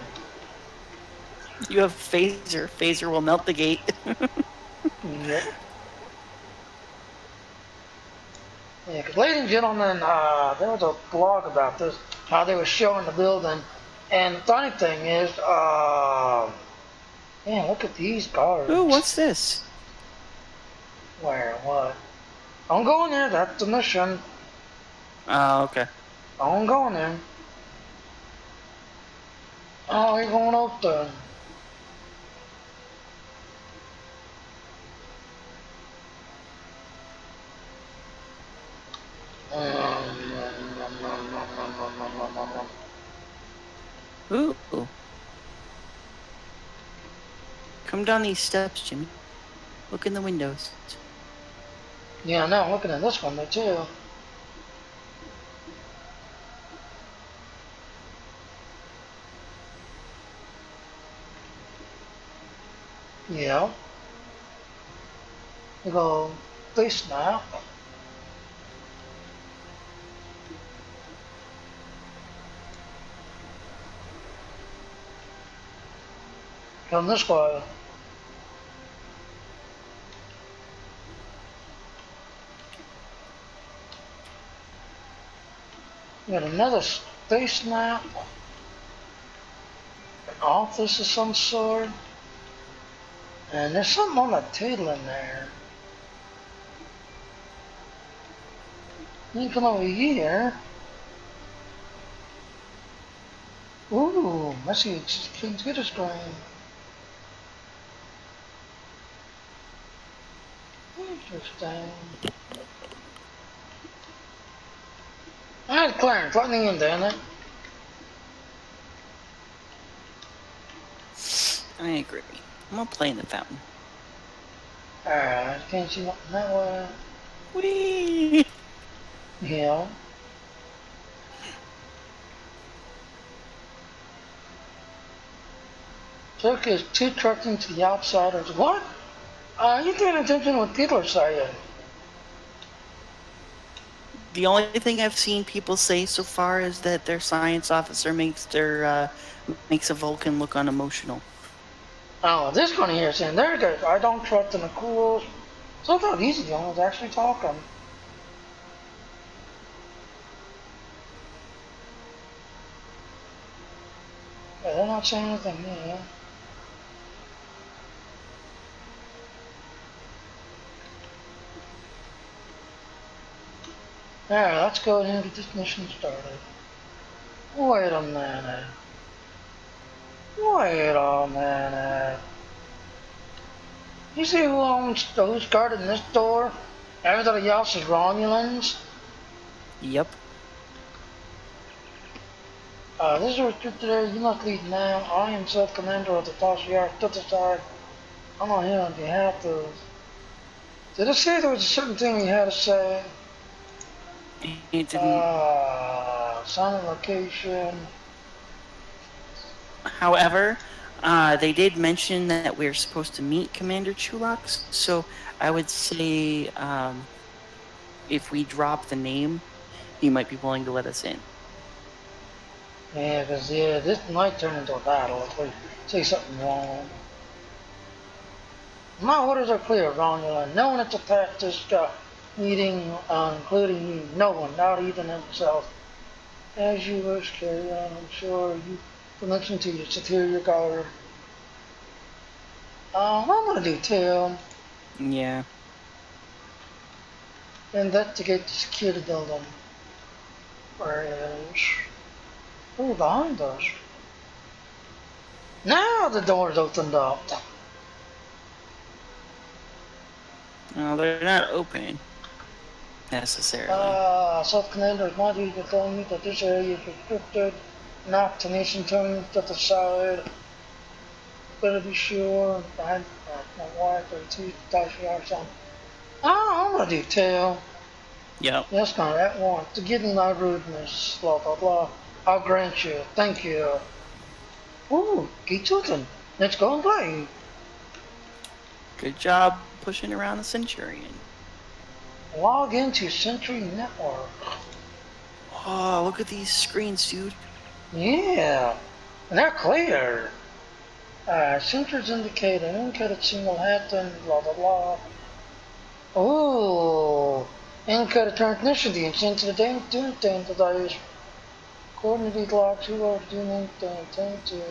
You have phaser. Phaser will melt the gate. Yep. Yeah, because ladies and gentlemen, there was a blog about this, how they were showing the building, and the funny thing is, man, look at these guards. Ooh, what's this? Where? What? Don't go in there. That's the mission. Oh, okay. Don't go in there. Oh, you're going up there. Ooh. Come down these steps, Jimmy. Look in the windows. Yeah, now I'm looking at this one there too. Yeah. You go this now. Come this way. You got another space map. An office of some sort. And there's something on the table in there. You come over here. Ooh, I see a computer screen. Interesting. Alright, Clarence, let me in, damn it. I agree. I'm gonna play in the fountain. Alright, can't see nothing that way. Whee! Yeah. Took his two trucks into the outsiders. What? You paying attention to what people are saying? The only thing I've seen people say so far is that their science officer makes a Vulcan look unemotional. Oh, this one here saying, there it goes. I don't trust in the cools. So I thought these young was actually talking. Yeah, they're not saying anything here. Alright, let's go ahead and get this mission started. Wait a minute. Wait a minute. You see who's guarding this door? Everybody else is Romulans? Yep. This is a recruit today. You must lead now. I am Sub-Commander of the TOS Tribble. I'm not here on behalf of... Did it say there was a certain thing we had to say? It didn't. Silent location. However, they did mention that we're supposed to meet Commander Chulak, so I would say if we drop the name, he might be willing to let us in. Yeah, because this might turn into a battle if we say something wrong. My orders are clear, Romulan. No one has attacked this meeting, including you. No one, not even himself. As you wish, carry on. I'm sure you will listen to your superior guard. I'm gonna do too. Yeah. Investigate the security building. Where is? Who behind us? Now the door's opened up. No, they're not open necessarily. Sub-Commander, I want you to tell me that this area is restricted. Not to nation turns to the side. Better be sure. I my wife or two Dashi or something. I'm gonna do too. Yep. Yes, ma'am, at once. To give me my rudeness, blah blah blah. I'll grant you. Thank you. Ooh, keep tilting. Let's go and play. Good job pushing around the Centurion. Log into Sentry Network. Oh, look at these screens, dude. Yeah, and they're clear. Sensors indicate an encoded signal happened, blah blah blah. Ooh, encoded transmission beams into the damn device. Coordinated locks, who are doing the intent to.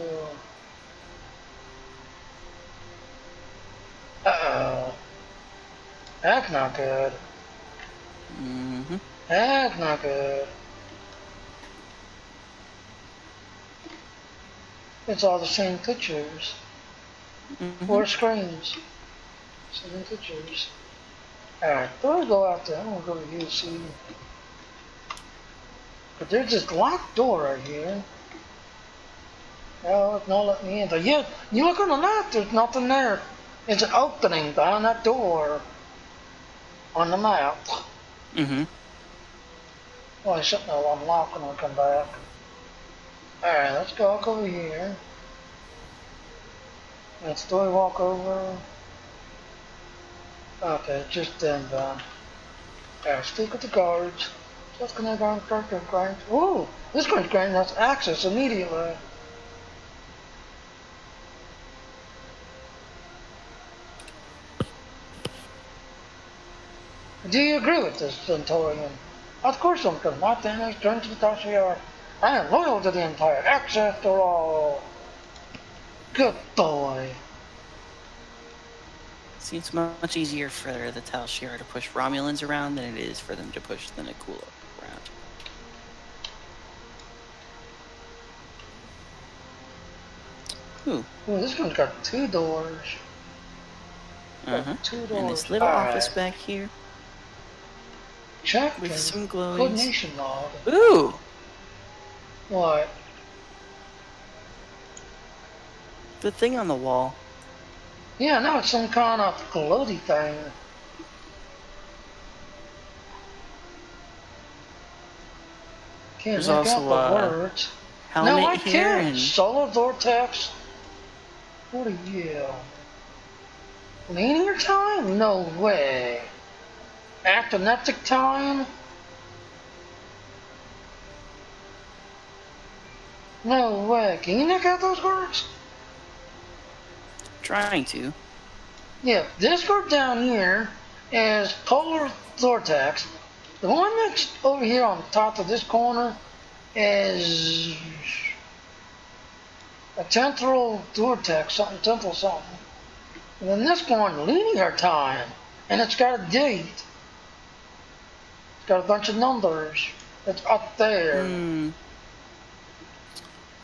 Uh-oh. That's not good. Mm-hmm. That's not good. It's all the same pictures. Mm-hmm. 4 screens. 7 pictures. Alright, before I go out there, I'm gonna go to UC. But there's this locked door right here. No, it's not letting me in. But yeah, you look on the map, there's nothing there. It's an opening behind that door on the map. Mm-hmm. Well, I shouldn't have unlocked when I come back. Alright, let's go walk over here. Let's do a walk over. Okay, just then, Alright, speak with the guards. Just gonna go and start the grind. Ooh, this one's granting us access immediately. Do you agree with this, Centaurian? Of course I'm good. My family is turned to the Tashiar. I am loyal to the Empire. Axe after all. Good boy. Seems much easier for the Tal Shiar to push Romulans around than it is for them to push the Nakula around. Ooh. Ooh, this one's got 2 doors. Uh-huh. 2 doors. And this little office back here. Check with some glowing coordination log. Ooh! What? The thing on the wall. Yeah, no, it's some kind of glowy thing. Can't There's make also out the a words. helmet No, I here can't. and Solar vortex. What are you? Linear time? No way. Actinetic time? No way. Can you make out those words? trying to. Yeah, this word down here is polar vortex. The one that's over here on top of this corner is a temporal vortex, temporal something. And then this one, linear time, and it's got a date. It's got a bunch of numbers. It's up there.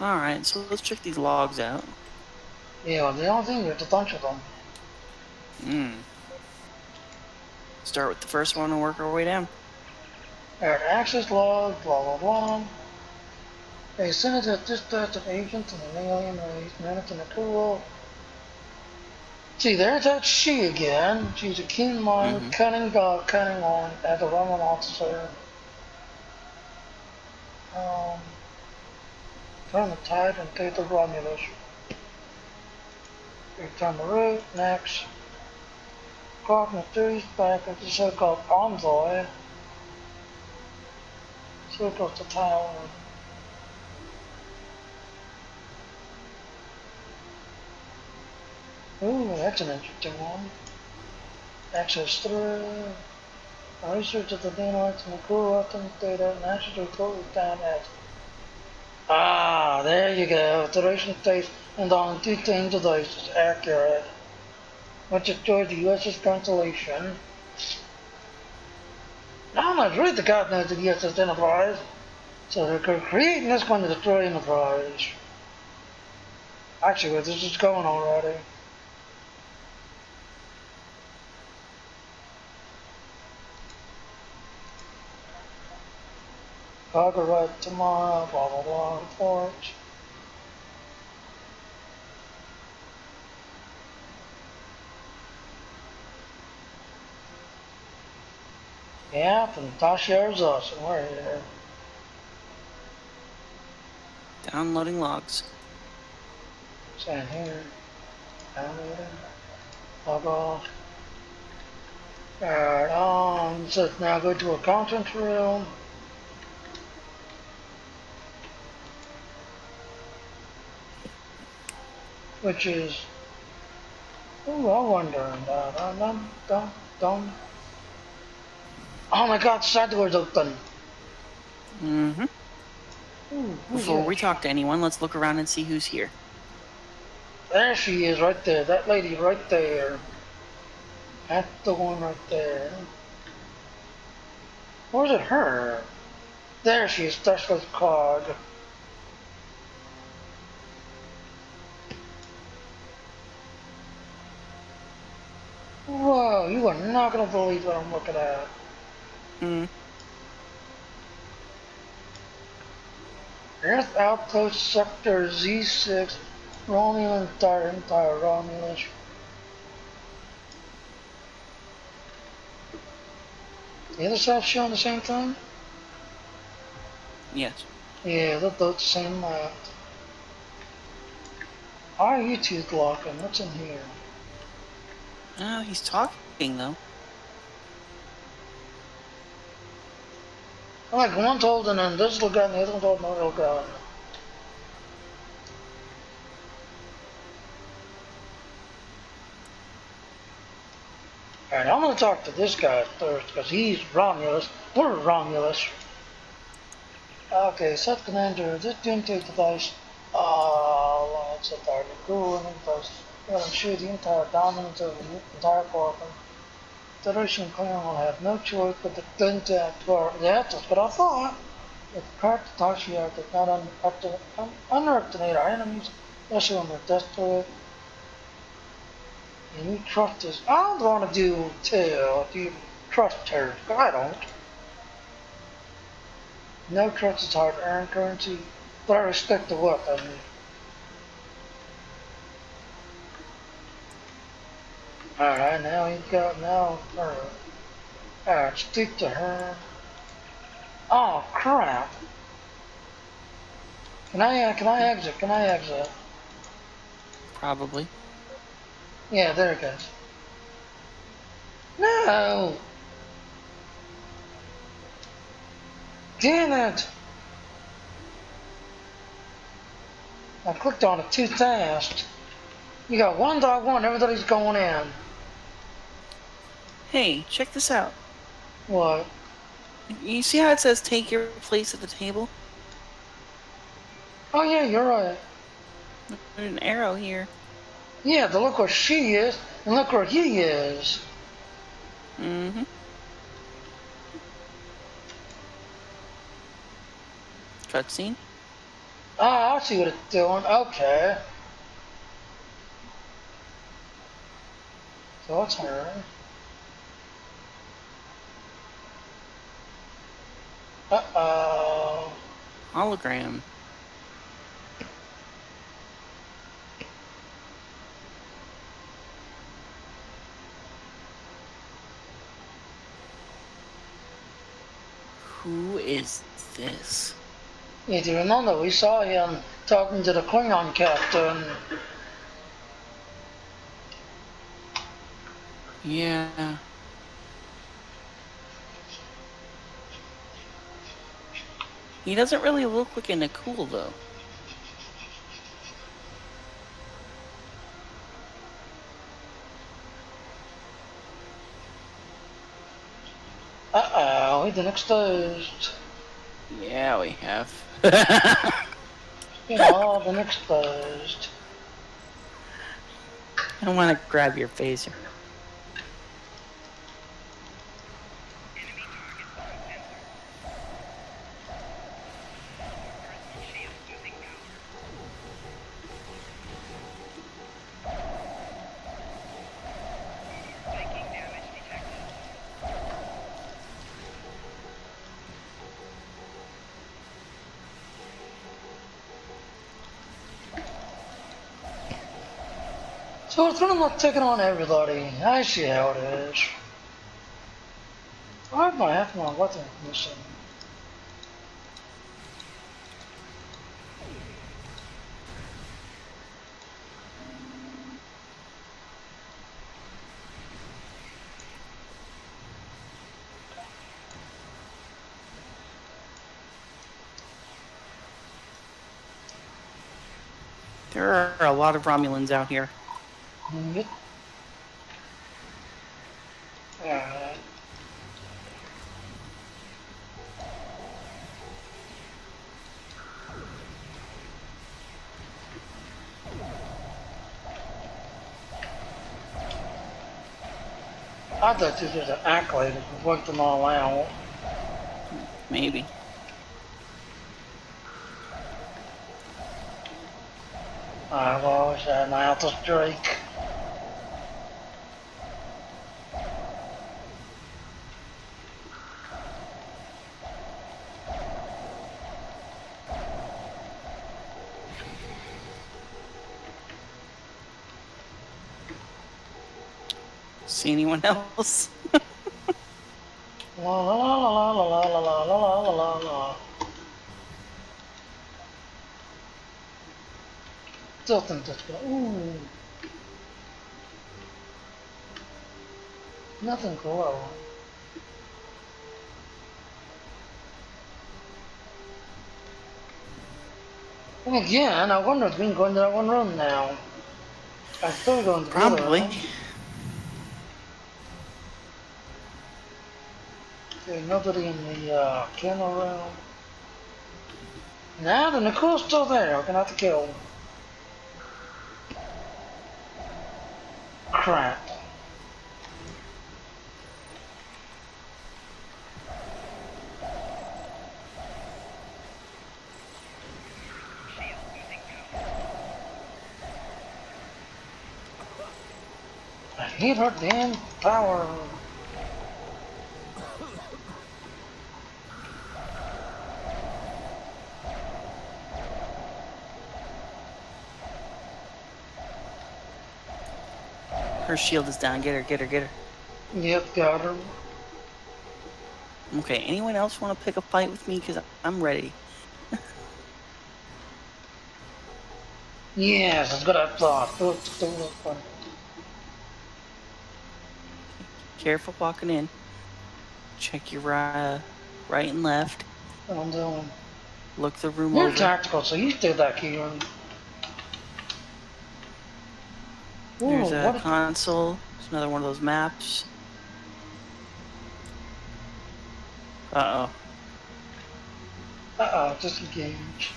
Alright, so let's check these logs out. Yeah, the only thing, there's a bunch of them. Start with the first one and work our way down. Alright, access log, blah blah blah. They sent it to dispatch of agents and an alien race, minutes in a cool. See, there's that she again. She's a keen mind, cunning dog, cunning on, as a Roman officer. Turn the tide and take the Romulus. Return the route, next. Cross mysterious back of the so-called envoy. Circles the tower. Ooh, that's an interesting one. Access through. Research of the Danites and the cool weapons data and access report was down as. Ah, there you go. Duration space and on 2 teams of those is accurate. Which destroyed the USS Constellation. Now let's read the coordinates of the USS Enterprise. So they're creating this one to destroy Enterprise. Actually, well, this is going already. Cargo right tomorrow, blah blah blah, reports. Yeah, from Tashiar's us, and we're here. Downloading logs. Stand here. Downloading. Log off. Alright, so now go to a conference room. Which is, ooh, I wonder, oh my god, side door's open. Ooh, Before we talk to anyone, let's look around and see who's here. There she is, right there, that lady right there. That's the one right there. Or is it her? There she is, specialist card. You are not going to believe what I'm looking at. Hmm. Earth Outpost Sector Z6, Romulan entire Romulus. The other side's showing the same thing? Yes. Yeah, they're both the same map. Why are you two locking? What's in here? Oh, he's talking though. Like one's holding an invisible gun, the other one's holding a real gun. Alright, I'm gonna talk to this guy first, because he's Romulus. We're Romulus. Okay, set commander, this intake device, let's set target, cool, and device. Will ensure the entire dominance of the entire program. Federation Klingon will have no choice but to contact for that. That's what I thought. If correct Tashiar does not underestimate our enemies, especially when they're desperate. And you trust us. I don't want to do tell if you trust her. I don't. No trust is hard to earn currency, but I respect the work I mean. Alright, now he's got now her. Alright, speak to her. Oh crap. Can I exit? Can I exit? Probably. Yeah, there it goes. No! Damn it! I clicked on it too fast. You got 1.1, everybody's going in. Hey, check this out. What? You see how it says take your place at the table? Oh yeah, you're right. There's an arrow here. Yeah, but look where she is, and look where he is. Mm-hmm. Cutscene? Ah, I see what it's doing. Okay. So it's her. Uh-oh. Hologram. Who is this? Yeah, do you remember we saw him talking to the Klingon captain? Yeah. He doesn't really look like a cool though. Uh-oh, he's been exposed. Yeah, we have. You know, been exposed. I want to grab your phaser. So it's gonna look taking on everybody. I see how it is. Why am I having my weapon missing? There are a lot of Romulans out here. Yep. Alright. I thought this was an accolade if we worked them all out. Maybe. Alright, well, I wish I had my Altus Drake. See anyone else? La la la la la la la la la la la. Still think that's good. Ooh. Nothing glow. And again, I wonder if we can go into that one room now. I still go into the other Probably. room. Okay, nobody in the camera room. Now the Nicole's still there. We're gonna have to kill him. Crap. I hit her damn power. Her shield is down. Get her, get her, get her. Yep, got her. Okay, anyone else want to pick a fight with me? Because I'm ready. Yes, that's what I thought. Do it. Careful walking in. Check your right and left. What I'm doing. Look the room You're over. tactical, so you stay back here. There's Ooh, a what console. It's another one of those maps. Uh-oh. Uh-oh, disengage.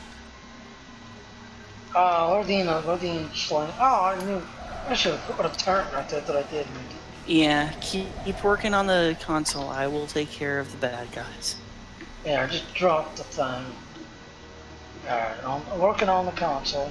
Where's the sling? Oh, I knew. I should have put a turret right there that I didn't. Yeah, keep working on the console. I will take care of the bad guys. Yeah, I just dropped the thing. Alright, I'm working on the console.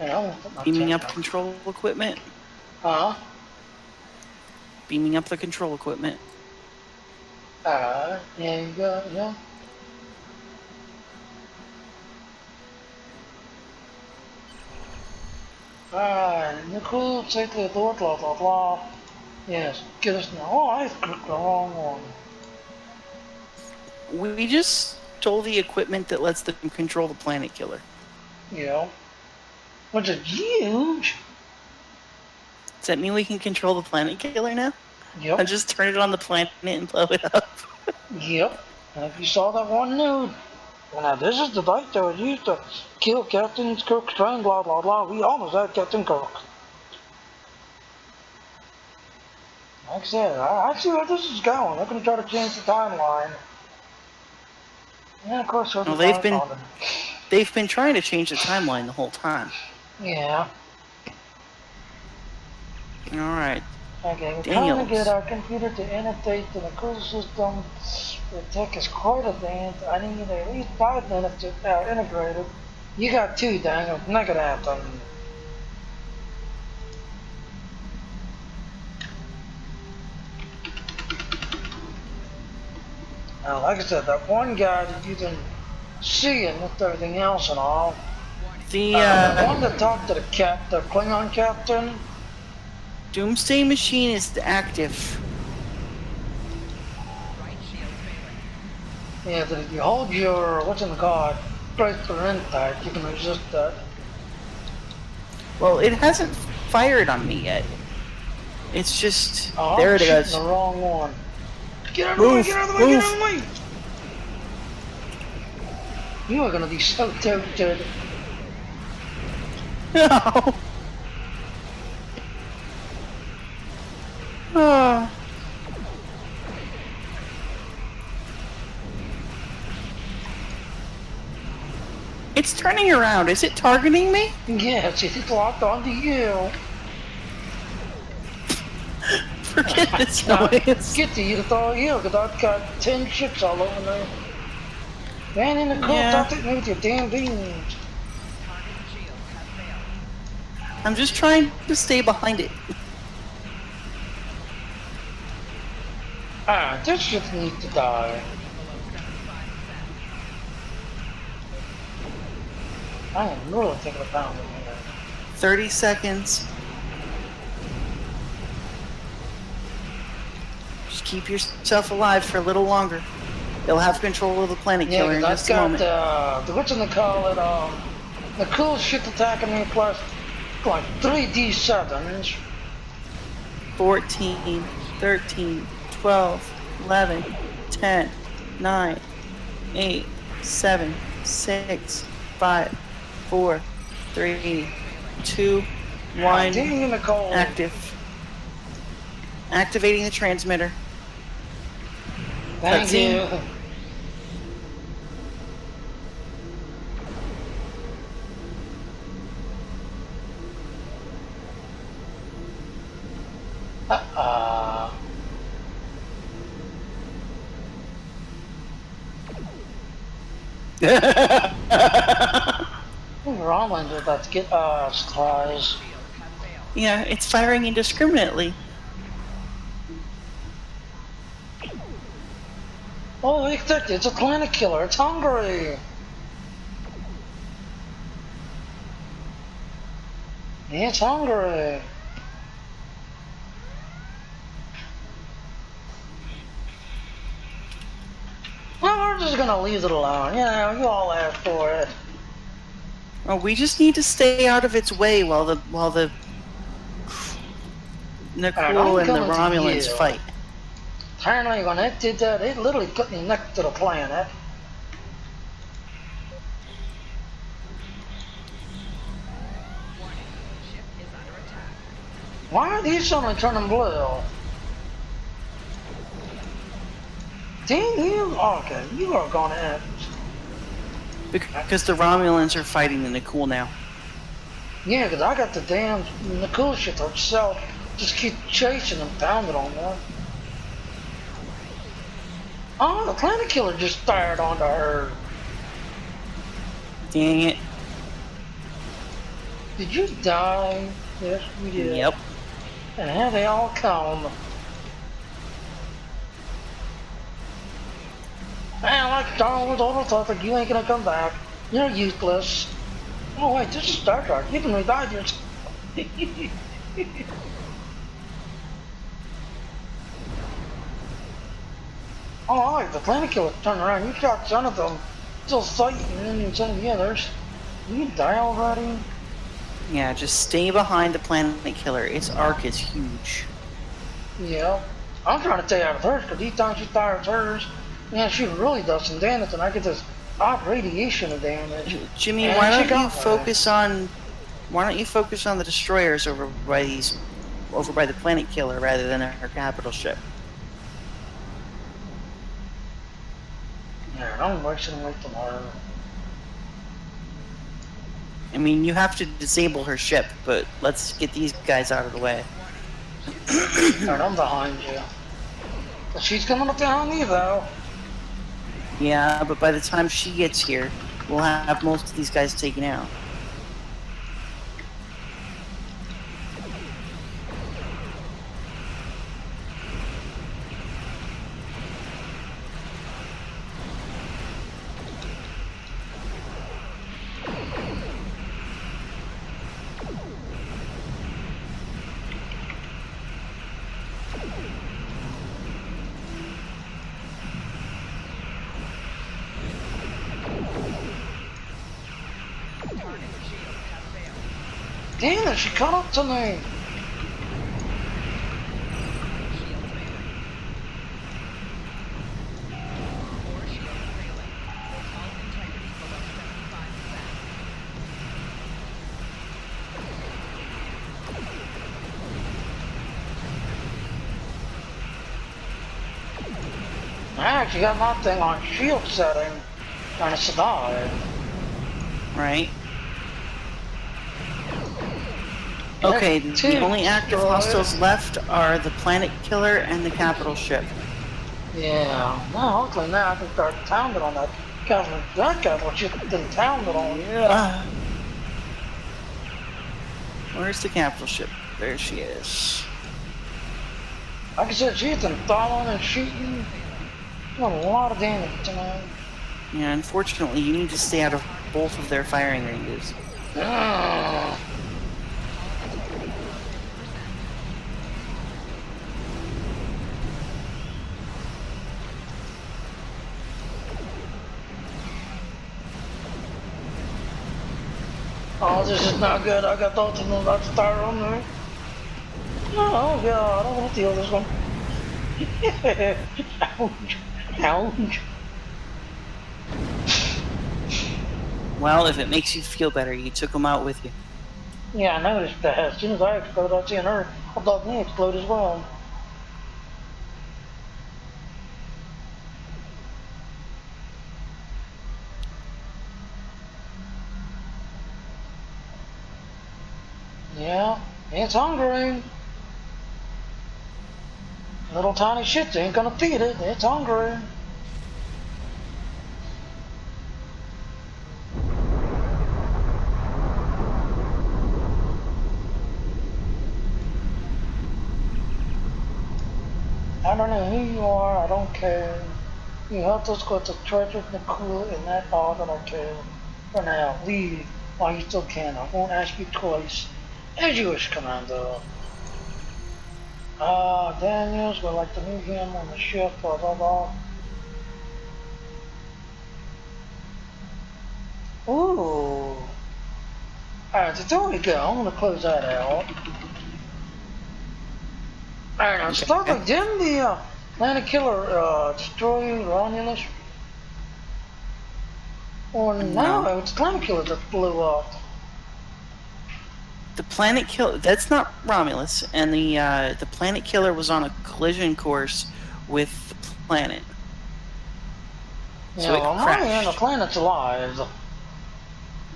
Yeah, I won't put my Beaming tank up up. control equipment. Huh? Beaming up the control equipment. Alright, yeah, you go, yeah. Alright, Nicole, take the door, blah, blah, blah. Yes, get us now. Oh, I clicked the wrong one. We just stole the equipment that lets them control the planet killer. Yeah. Which is huge. Does that mean we can control the planet killer now? Yep. I'll just turn it on the planet and blow it up. Yep. And if you saw that one nude, now this is the bite that was used to kill Captain Kirk's train, blah, blah, blah. We almost had Captain Kirk. Like I said, I see where this is going. They're going to try to change the timeline. Yeah, of course, Well, they've been trying to change the timeline the whole time. Yeah. All right. Okay, we're trying to get our computer to integrate to the cool system. The tech is quite advanced. I need at least 5 minutes to integrate it. You got 2, dang it. Not gonna happen. Now, like I said, that one guy that you can see and with everything else and all. The one that talked to the Klingon captain. Doomsday machine is active. Yeah, that if you hold your, what's in the god, bracelet intact, you can resist that. Well, it hasn't fired on me yet. It's just, Oh, there it is. The wrong one. Get out of the way, get out of the way, get out of the way! You are gonna be so toasted. No. It's turning around. Is it targeting me? Yes, it's locked onto you. Forget this Now, noise. get to you to throw a heal, because I've got 10 ships all over there. Man in the cool, Yeah. stop it with your damn beans. I'm just trying to stay behind it. Ah, this ship needs to die. I am really thinking about it here. 30 seconds. Just keep yourself alive for a little longer. They'll have control of the planet killer in just a moment. The whatchamacallit, the cool shit attacking me plus like 3d7s. 14, 13, 12, 11, 10, 9, 8, 7, 6, 5, 4, 3, 2, 1. Dang, Nicole. Active. Activating the transmitter. Thank Cutscene. you. What's wrong with that? Get supplies. Yeah, it's firing indiscriminately. Oh, it's a planet killer. It's hungry. It's hungry. Well, we're just gonna leave it alone. You know, you all asked for it. Oh, we just need to stay out of its way while the Nicole and the Romulans fight. Apparently, when it did that, it literally put me next to the planet. Why are these suddenly turning blue? Dang you! Okay, you are gonna end. Because the Romulans are fighting the Nicole now. Yeah, because I got the damn Nicole shit herself. Just keep chasing and pounding on them. Oh, the planet killer just fired onto her. Dang it. Did you die? Yes, we did. Yep. And here they all come. Man, like Donald told us, you ain't gonna come back. You're useless. Oh wait, this is Star Trek. You can revive yourself. Oh, alright, the planet killer turned around. You shot some of them. Still fighting, and then some of the others. You die already? Yeah, just stay behind the planet killer. Its arc is huge. Yeah. I'm trying to stay out of hers, because each time she fires hers, man, she really does some damage, and I get this odd radiation of damage. Jimmy, And why she don't you got focus on the destroyers over by the planet killer rather than her capital ship? Yeah, I'm wasting away from her. I mean, you have to disable her ship, but let's get these guys out of the way. Alright, I'm behind you. But she's coming up behind me, though. Yeah, but by the time she gets here, we'll have most of these guys taken out. Damn it, she caught up to me. I actually got my thing on shield setting, trying to survive. Right? Okay, the only active hostiles left are the Planet Killer and the Capital Ship. Yeah, no, hopefully now I can start pounding on that capital ship then pounding on. Yeah. Where's the Capital Ship? There she is. Like I said, she's been following and shooting. Doing a lot of damage tonight. Yeah, unfortunately, you need to stay out of both of their firing ranges. Oh, this is not good. I got both of them about to start on there. Oh, God, I don't want to deal with this one. Ouch. Ouch. Well, if it makes you feel better, you took them out with you. Yeah, I noticed that. As soon as I exploded, I seen her. I thought me explode as well. Yeah, it's hungry. Little tiny shit ain't gonna feed it. It's hungry. I don't know who you are. I don't care. You helped us with the treasure and the cool and that dog. I don't care. For now, leave while you still can. I won't ask you twice. As you wish, Commander. Daniels would like to meet him on the ship, blah blah blah. Ooh. Alright, so there we go. I'm gonna close that out. Alright, now start like didn't the Planet Killer destroy Romulus? Or no, it's Planet Killer that blew up. The Planet Killer, that's not Romulus, and the Planet Killer was on a collision course with the planet. Yeah, so on my end, the planet's alive.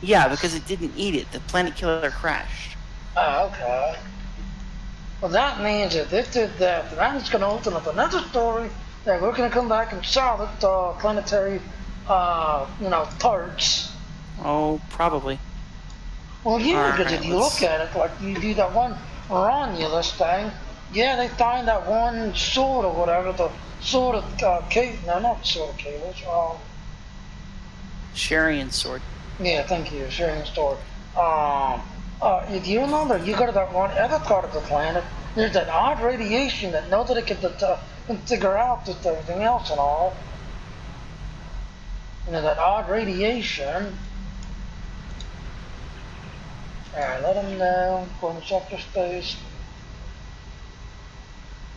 Yeah, because it didn't eat it. The Planet Killer crashed. Oh, okay. Well, that means if it did that, then it's going to open up another story that we're going to come back and solve it, planetary, parts. Oh, probably. Well, yeah, because if you look at it, like you do that one Romulus thing, yeah, they find that one sword or whatever, the sword of not sword of Kalos, Sharian's sword. Yeah, thank you, Sharian's sword. If you remember, you go to that one other part of the planet, there's that odd radiation that nobody can figure out with everything else and all. You know, that odd radiation. Alright, let him know. Go in the sector space.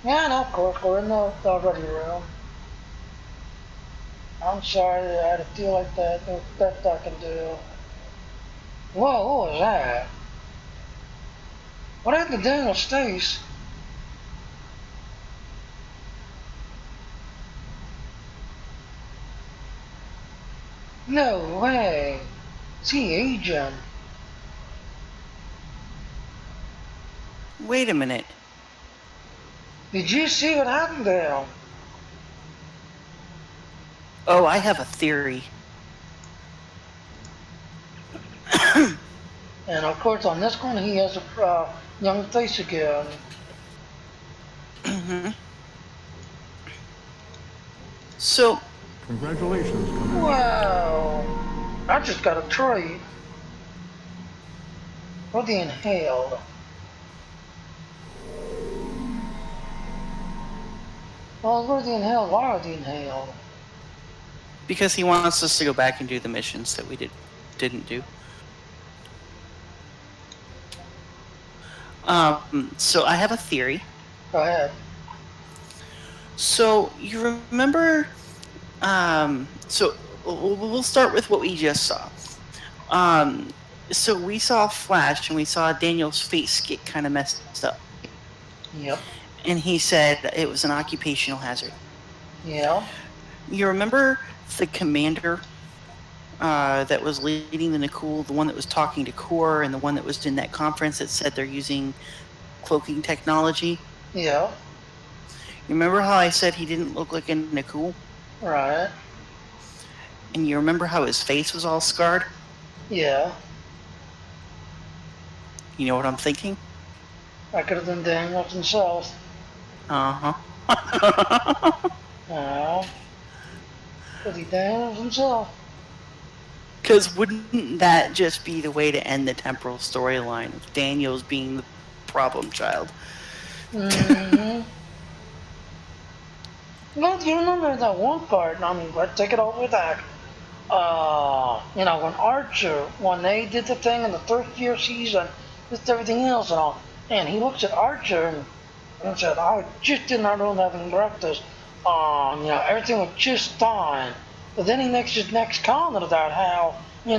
Yeah, no, of course, we're in the ready room. I'm sorry that I had to feel like that. There's best I can do. Whoa, what was that? What happened to Daniel Stace? No way. Is he aging? Wait a minute. Did you see what happened to him? Oh, I have a theory. And of course, on this one, he has a young face again. So. Congratulations, Commander. Wow. I just got a treat. For the inhaled. Well, where's the inhaled? Why are the inhaled? Because he wants us to go back and do the missions that we didn't do. So I have a theory. Go ahead. So you remember? So we'll start with what we just saw. So we saw Flash and we saw Daniel's face get kind of messed up. Yep. And he said it was an occupational hazard. Yeah. You remember the commander that was leading the Nakul, the one that was talking to Core, and the one that was in that conference that said they're using cloaking technology? Yeah. You remember how I said he didn't look like a Nakul? Right. And you remember how his face was all scarred? Yeah. You know what I'm thinking? That could have been Daniels himself. Uh-huh. Could be Daniels himself. Because wouldn't that just be the way to end the temporal storyline of Daniels being the problem child? Mm-hmm. Well, you remember that one part, I mean, let's take it all the way back. When Archer, when they did the thing in the first year season, just everything else and all, and he looks at Archer and said, I just did not know having breakfast. Everything was just fine. But then he makes his next comment about how, he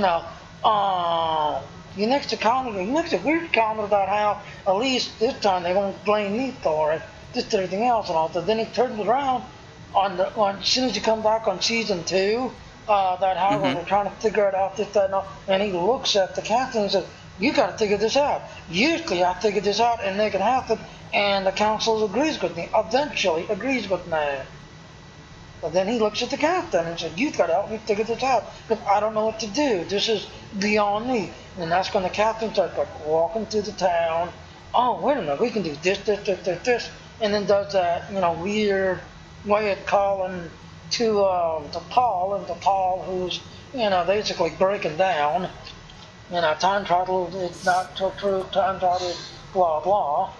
makes a weird comment about how, at least this time they won't blame me for it, just everything else and all. But then he turns around as soon as you come back on season 2, that how we're trying to figure it out, this, that, and he looks at the captain and says, you got to figure this out. Usually I figure this out and make it happen, and the council eventually agrees with me. But then he looks at the captain and says, you've got to help me figure this out, because I don't know what to do. This is beyond me. And that's when the captain starts walking through the town. Oh, wait a minute, we can do this, and then does that, weird way of calling to Paul, and to Paul who's, basically breaking down. Time travel is not so true, time travel is blah blah.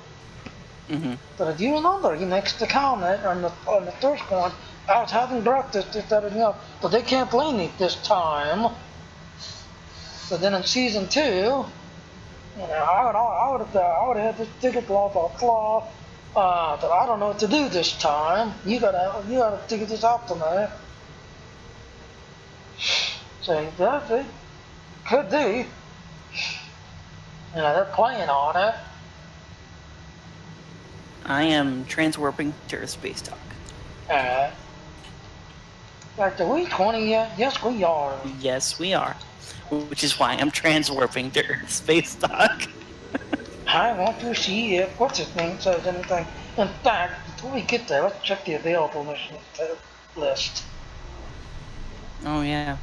Mm-hmm. But if you remember, he makes the comment on the first one, I was having breakfast, this, that, and the other, but they can't blame me this time. So then in season 2, I would have had this ticket, blah blah blah. But I don't know what to do this time. You gotta figure this out for me. So that's it. Could be. They're playing on it. I am transwarping to space talk. Alright. Like, are we 20 yet? Yes, we are. Yes, we are. Which is why I'm transwarping to space talk. I want to see if what's his name says anything. In fact, before we get there, let's check the available mission list. Oh yeah.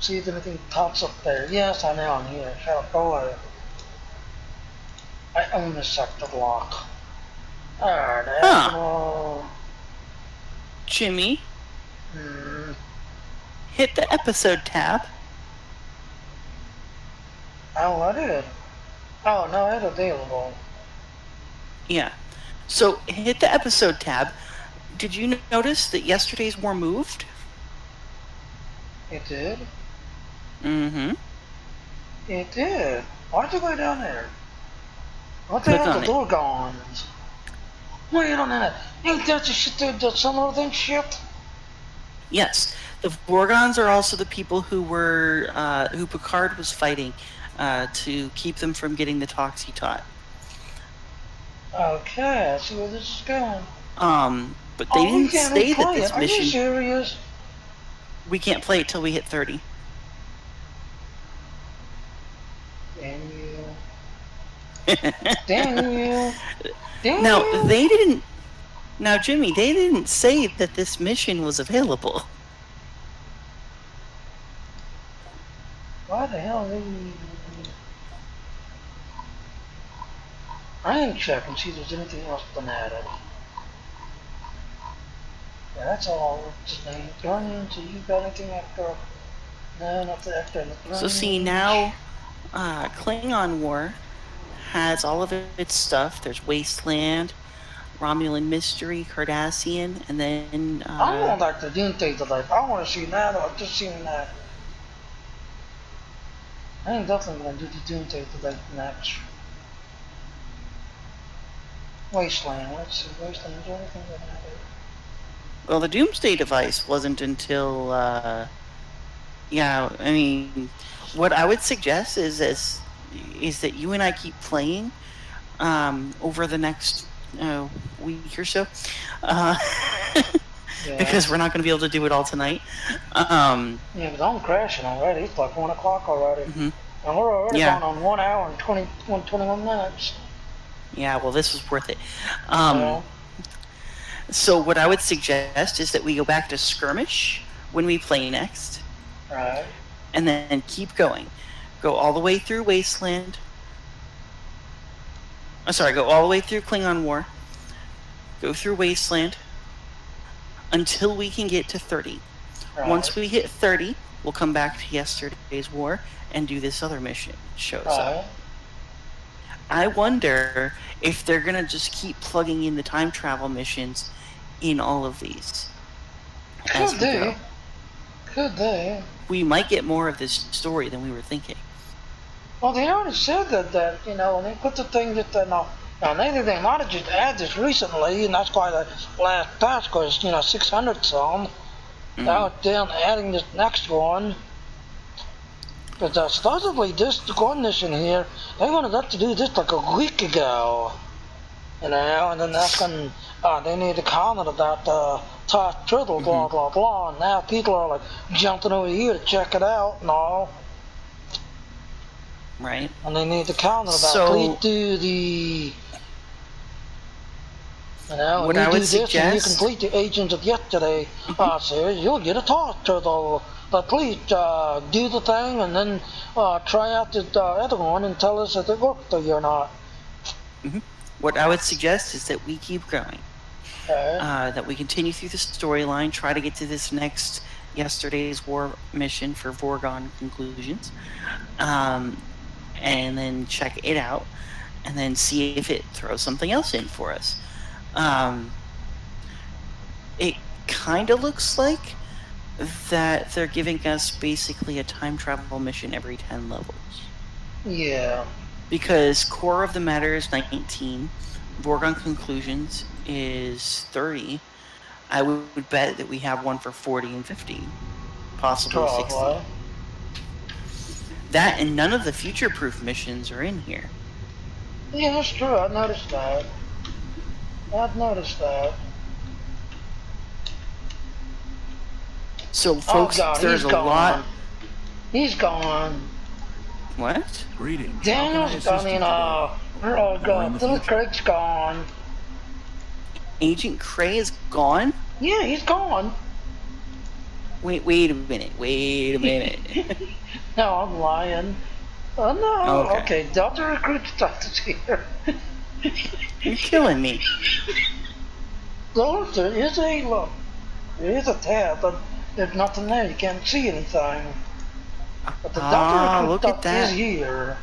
See if anything pops up there. Yes, I know I'm here. Shall go away. I own the sector block. Alright, Admiral. Jimmy. Hit the episode tab. Oh, I did. Oh, no, it's available. Yeah. So hit the episode tab. Did you notice that yesterday's war moved? It did? Mm-hmm. It did. Why'd you go down there? What the hell, the Gorgons? Wait a minute. Ain't that the shit that some other thing shipped? Yes. The Gorgons are also the people who Picard was fighting to keep them from getting the Toxie tot. Okay, I see where this is going. But they didn't say that this mission... Are you serious? We can't play it till we hit 30. Damn you. Damn you. Damn now, you. they didn't... Now, Jimmy, they didn't say that this mission was available. Why the hell did we... I ain't checking see if there's anything else been added. Yeah, that's all. Just name Guardian, so you got anything after... No, not the after the So see, now Klingon War has all of its stuff. There's Wasteland, Romulan Mystery, Cardassian, and then... I want like the Doomsday Delight. I want to see that. I've just seen that. I ain't definitely going to do the Doomsday Delight next. Wasteland. Let's see. Wasteland. Is there anything that happened? Well, the Doomsday device wasn't until... yeah, I mean, what I would suggest is that you and I keep playing over the next week or so. Yeah. because we're not going to be able to do it all tonight. Yeah, but I'm crashing already. It's like 1 o'clock already. Mhm. And we're already Yeah. going on 1 hour and 21 minutes. Yeah, well, this was worth it. Yeah. So what I would suggest is that we go back to skirmish when we play next, Right. and then keep going. Go all the way through Wasteland. Go all the way through Klingon War. Go through Wasteland until we can get to 30. Right. Once we hit 30, we'll come back to yesterday's war and do this other mission. Shows up. I wonder if they're gonna just keep plugging in the time travel missions in all of these. Could they? Could they? We might get more of this story than we were thinking. Well, they already said that you know, when they put the thing that now maybe they might have just added this recently, and that's why the last patch was 600 some. Now they're adding this next one. But supposedly this one mission here, they wanted us to do this like a week ago. And then that's when they need to comment about TOS Tribble, blah, blah, blah. And now people are like jumping over here to check it out and all. Right. And they need to comment about please do the... what I would suggest... and you complete the Agents of Yesterday series, you'll get a TOS Tribble. But please do the thing and then try out the other one and tell us if it worked or not. What I would suggest is that we keep going. Okay. That we continue through the storyline, try to get to this next yesterday's war mission for Vorgon Conclusions, and then check it out, and then see if it throws something else in for us. It kind of looks like that they're giving us basically a time travel mission every 10 levels. Yeah. Because Core of the Matter is 19, Vorgon Conclusions is 30. I would bet that we have one for 40 and 50, possibly 60. That and none of the future-proof missions are in here. Yeah, that's true. I noticed that. So, folks, there's a lot. He's gone. What? Greetings. Daniel's gone. Little Craig's gone. Agent Cray is gone? Yeah, he's gone. Wait a minute. No, I'm lying. Oh no. Okay, Delta Recruit stuff is here. You're killing me. Look, there is a tab, but there's nothing there. You can't see anything. But the Delta Recruit stuff is here.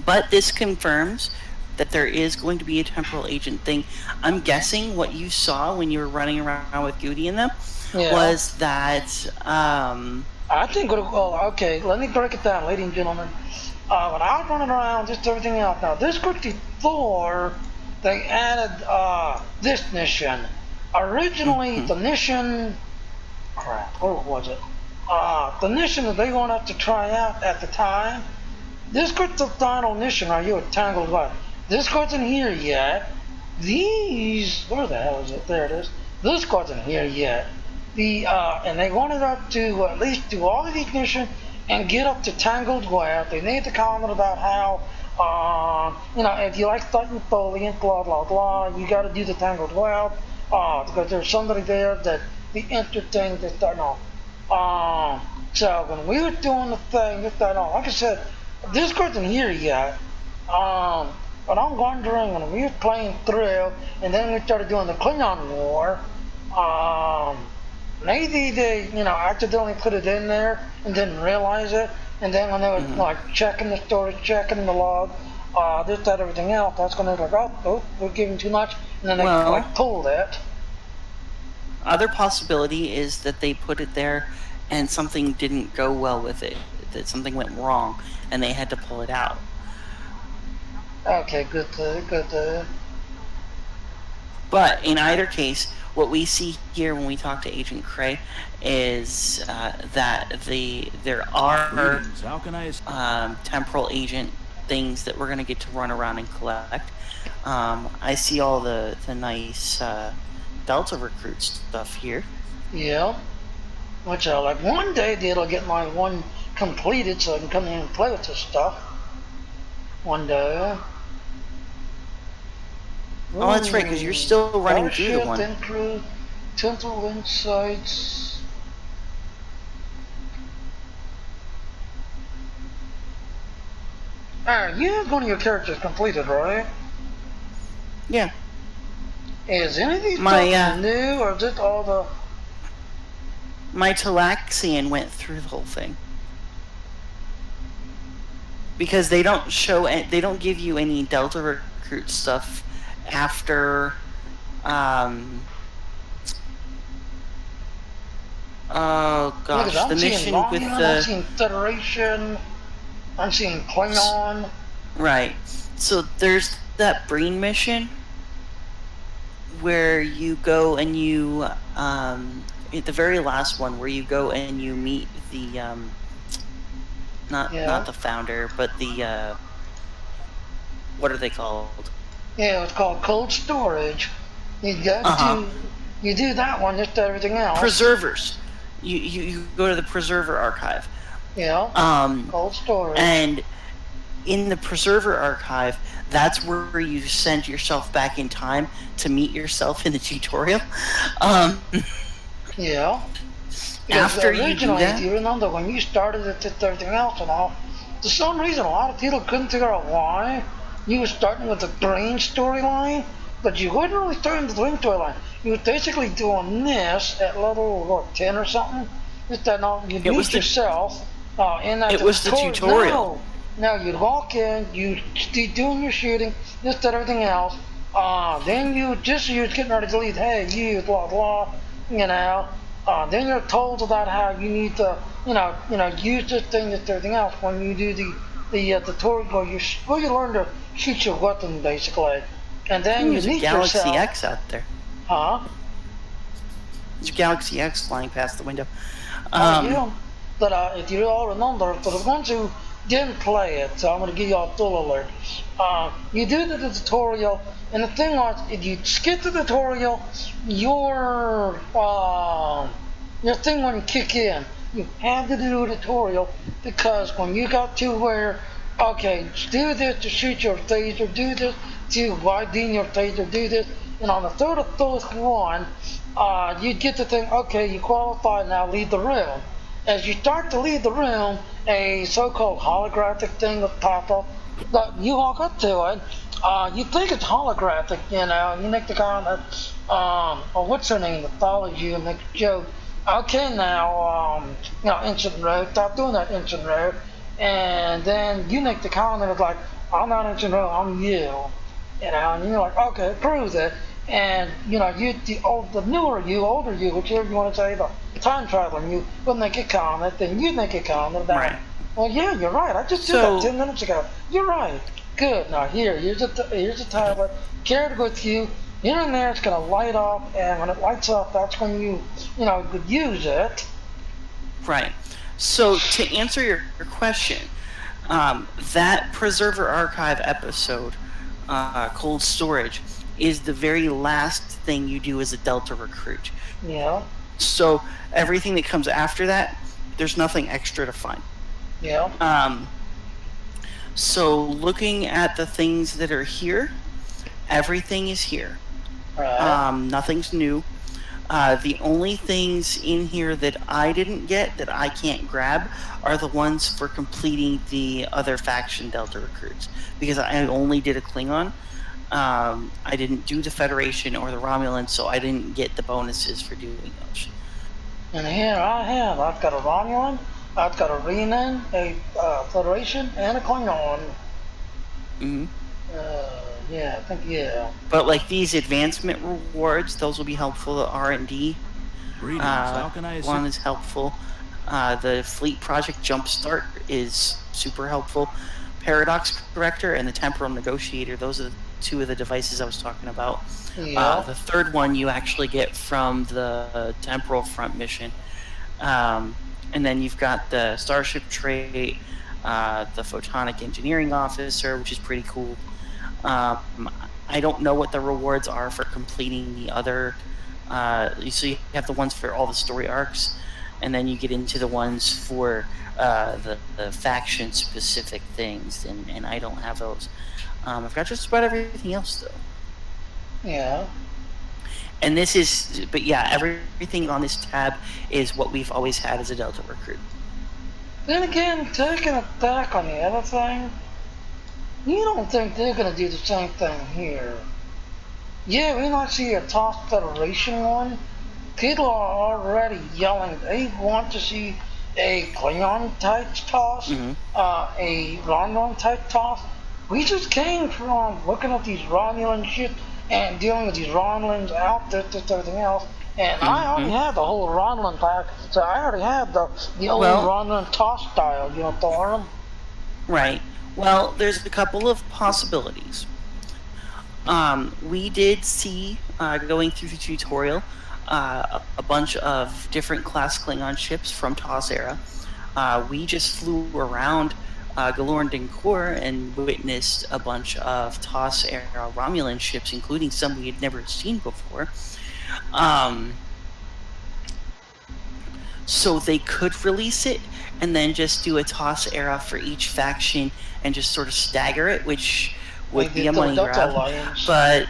But this confirms that there is going to be a temporal agent thing. I'm guessing what you saw when you were running around with Goody and them was that I think okay, let me break it down, ladies and gentlemen. When I was running around, just everything else. Now this 54, they added this mission. Originally the mission what was it? The mission that they wanted to try out at the time. This got the final mission right here with Tangled Web. This wasn't here yet. These, where the hell is it? There it is. This wasn't here yet. And they wanted us to at least do all of these missions and get up to Tangled Web. They need to comment about how, if you like starting foliant, blah, blah, blah, you got to do the Tangled Web. Because there's somebody there that the interesting that's starting off. So when we were doing the thing, like I said, this wasn't here yet. But I'm wondering when we were playing through, and then we started doing the Klingon War. Maybe they, accidentally put it in there and didn't realize it. And then when they were like checking the storage, checking the log, this, that, everything else, that's when they were like, oh, we're giving too much, and then they pulled it. Other possibility is that they put it there and something didn't go well with it, that something went wrong and they had to pull it out. Okay, good. But in either case, what we see here when we talk to Agent Cray is that there are temporal agent things that we're going to get to run around and collect. I see all the nice Delta recruit stuff here. Yeah. Which like one day they'll get my one completed so I can come in and play with this stuff. One day. Oh, that's right, because you're still running through the one. Include Temple Insights. You have one of your characters completed, right? Yeah. Is any of these stuff new, or is it all the... My Talaxian went through the whole thing. Because they don't give you any Delta recruit stuff after, oh gosh, the mission with the... I'm seeing Federation, I'm seeing Klingon. Right. So there's that Breen mission where you go and you, at the very last one, where you go and you meet the, not the founder, but the, what are they called? Yeah, it's called cold storage. You got you do that one, just everything else. Preservers. You go to the Preserver Archive. Yeah. Cold storage. And in the Preserver Archive, that's where you send yourself back in time to meet yourself in the tutorial. Yeah. After you do that, if you remember when you started it, did everything else and all, for some reason a lot of people couldn't figure out why you were starting with the Brain storyline, but you wouldn't really start with the Brain storyline. You were basically doing this at level 10 or something. Just that you meet yourself in that. It was the tutorial. Now you'd walk in, you'd be doing your shooting, just that everything else. Then you're getting ready to leave. Hey, you blah blah. Then you're told about how you need to, use this thing, this everything else. When you do the tutorial, you learn to shoot your weapon basically, and then you meet Galaxy yourself. X out there. Huh? There's Galaxy X flying past the window. Yeah. But if you all remember, for the ones who didn't play it, so I'm going to give you all a full alert. You do the tutorial, and the thing was, if you skip the tutorial, your thing wouldn't kick in. You had to do a tutorial, because when you got to where, okay, do this to shoot your phaser, do this to widen your phaser, do this, and on the third or fourth one, you'd get the thing, okay, you qualify, now leave the room. As you start to leave the room, a so-called holographic thing will pop up. You walk up to it, you think it's holographic, you make the comment, or what's her name that follows you and makes a joke. Okay, now, instant road, stop doing that instant road. And then you make the comment of like, I'm not instant road, I'm you. And you're like, okay, prove it. And, the newer you, older you, whichever you want to say, the time traveling you, will make a comment, then you make a comment about, right. Well, yeah, you're right. I just did that 10 minutes ago. You're right. Good. Now, here's a tablet. Carry it with you. Here and there, it's going to light up, and when it lights up, that's when you could use it. Right. So, to answer your question, that Preserver Archive episode, Cold Storage, is the very last thing you do as a Delta recruit. Yeah. So, everything that comes after that, there's nothing extra to find. Yeah. So, looking at the things that are here, everything is here. Right. Nothing's new. The only things in here that I didn't get, that I can't grab, are the ones for completing the other faction Delta recruits. Because I only did a Klingon. I didn't do the Federation or the Romulans, so I didn't get the bonuses for doing those. And here I've got a Romulan, I've got a Renan, a Federation, and a Klingon. Mm-hmm. Yeah. But like these advancement rewards, those will be helpful. The R&D one is helpful. The Fleet Project Jumpstart is super helpful. Paradox Corrector and the Temporal Negotiator, those are the two of the devices I was talking about. Yeah. The third one you actually get from the Temporal Front mission. And then you've got the Starship trait, the Photonic Engineering Officer, which is pretty cool. I don't know what the rewards are for completing the other So you have the ones for all the story arcs, and then you get into the ones for the faction specific things, and I don't have those. I've got just about everything else though. Yeah. And this is, but yeah, everything on this tab is what we've always had as a Delta recruit. Then again, taking a tack on the other thing, you don't think they're gonna do the same thing here. Yeah, we might see a TOS Federation one. People are already yelling they want to see a Klingon type TOS, a Romulan type TOS. We just came from looking at these Romulan shit and dealing with these Romulans, outfits, and everything else. And I already had the whole Romulan pack, so I already had the old Romulan TOS style, you know, Thor. Right. Well, there's a couple of possibilities. We did see, going through the tutorial, a bunch of different class Klingon ships from TOS era. We just flew around Galorn Dincore and witnessed a bunch of TOS era Romulan ships, including some we had never seen before. So they could release it and then just do a TOS era for each faction and just sort of stagger it, which would be a money grab. But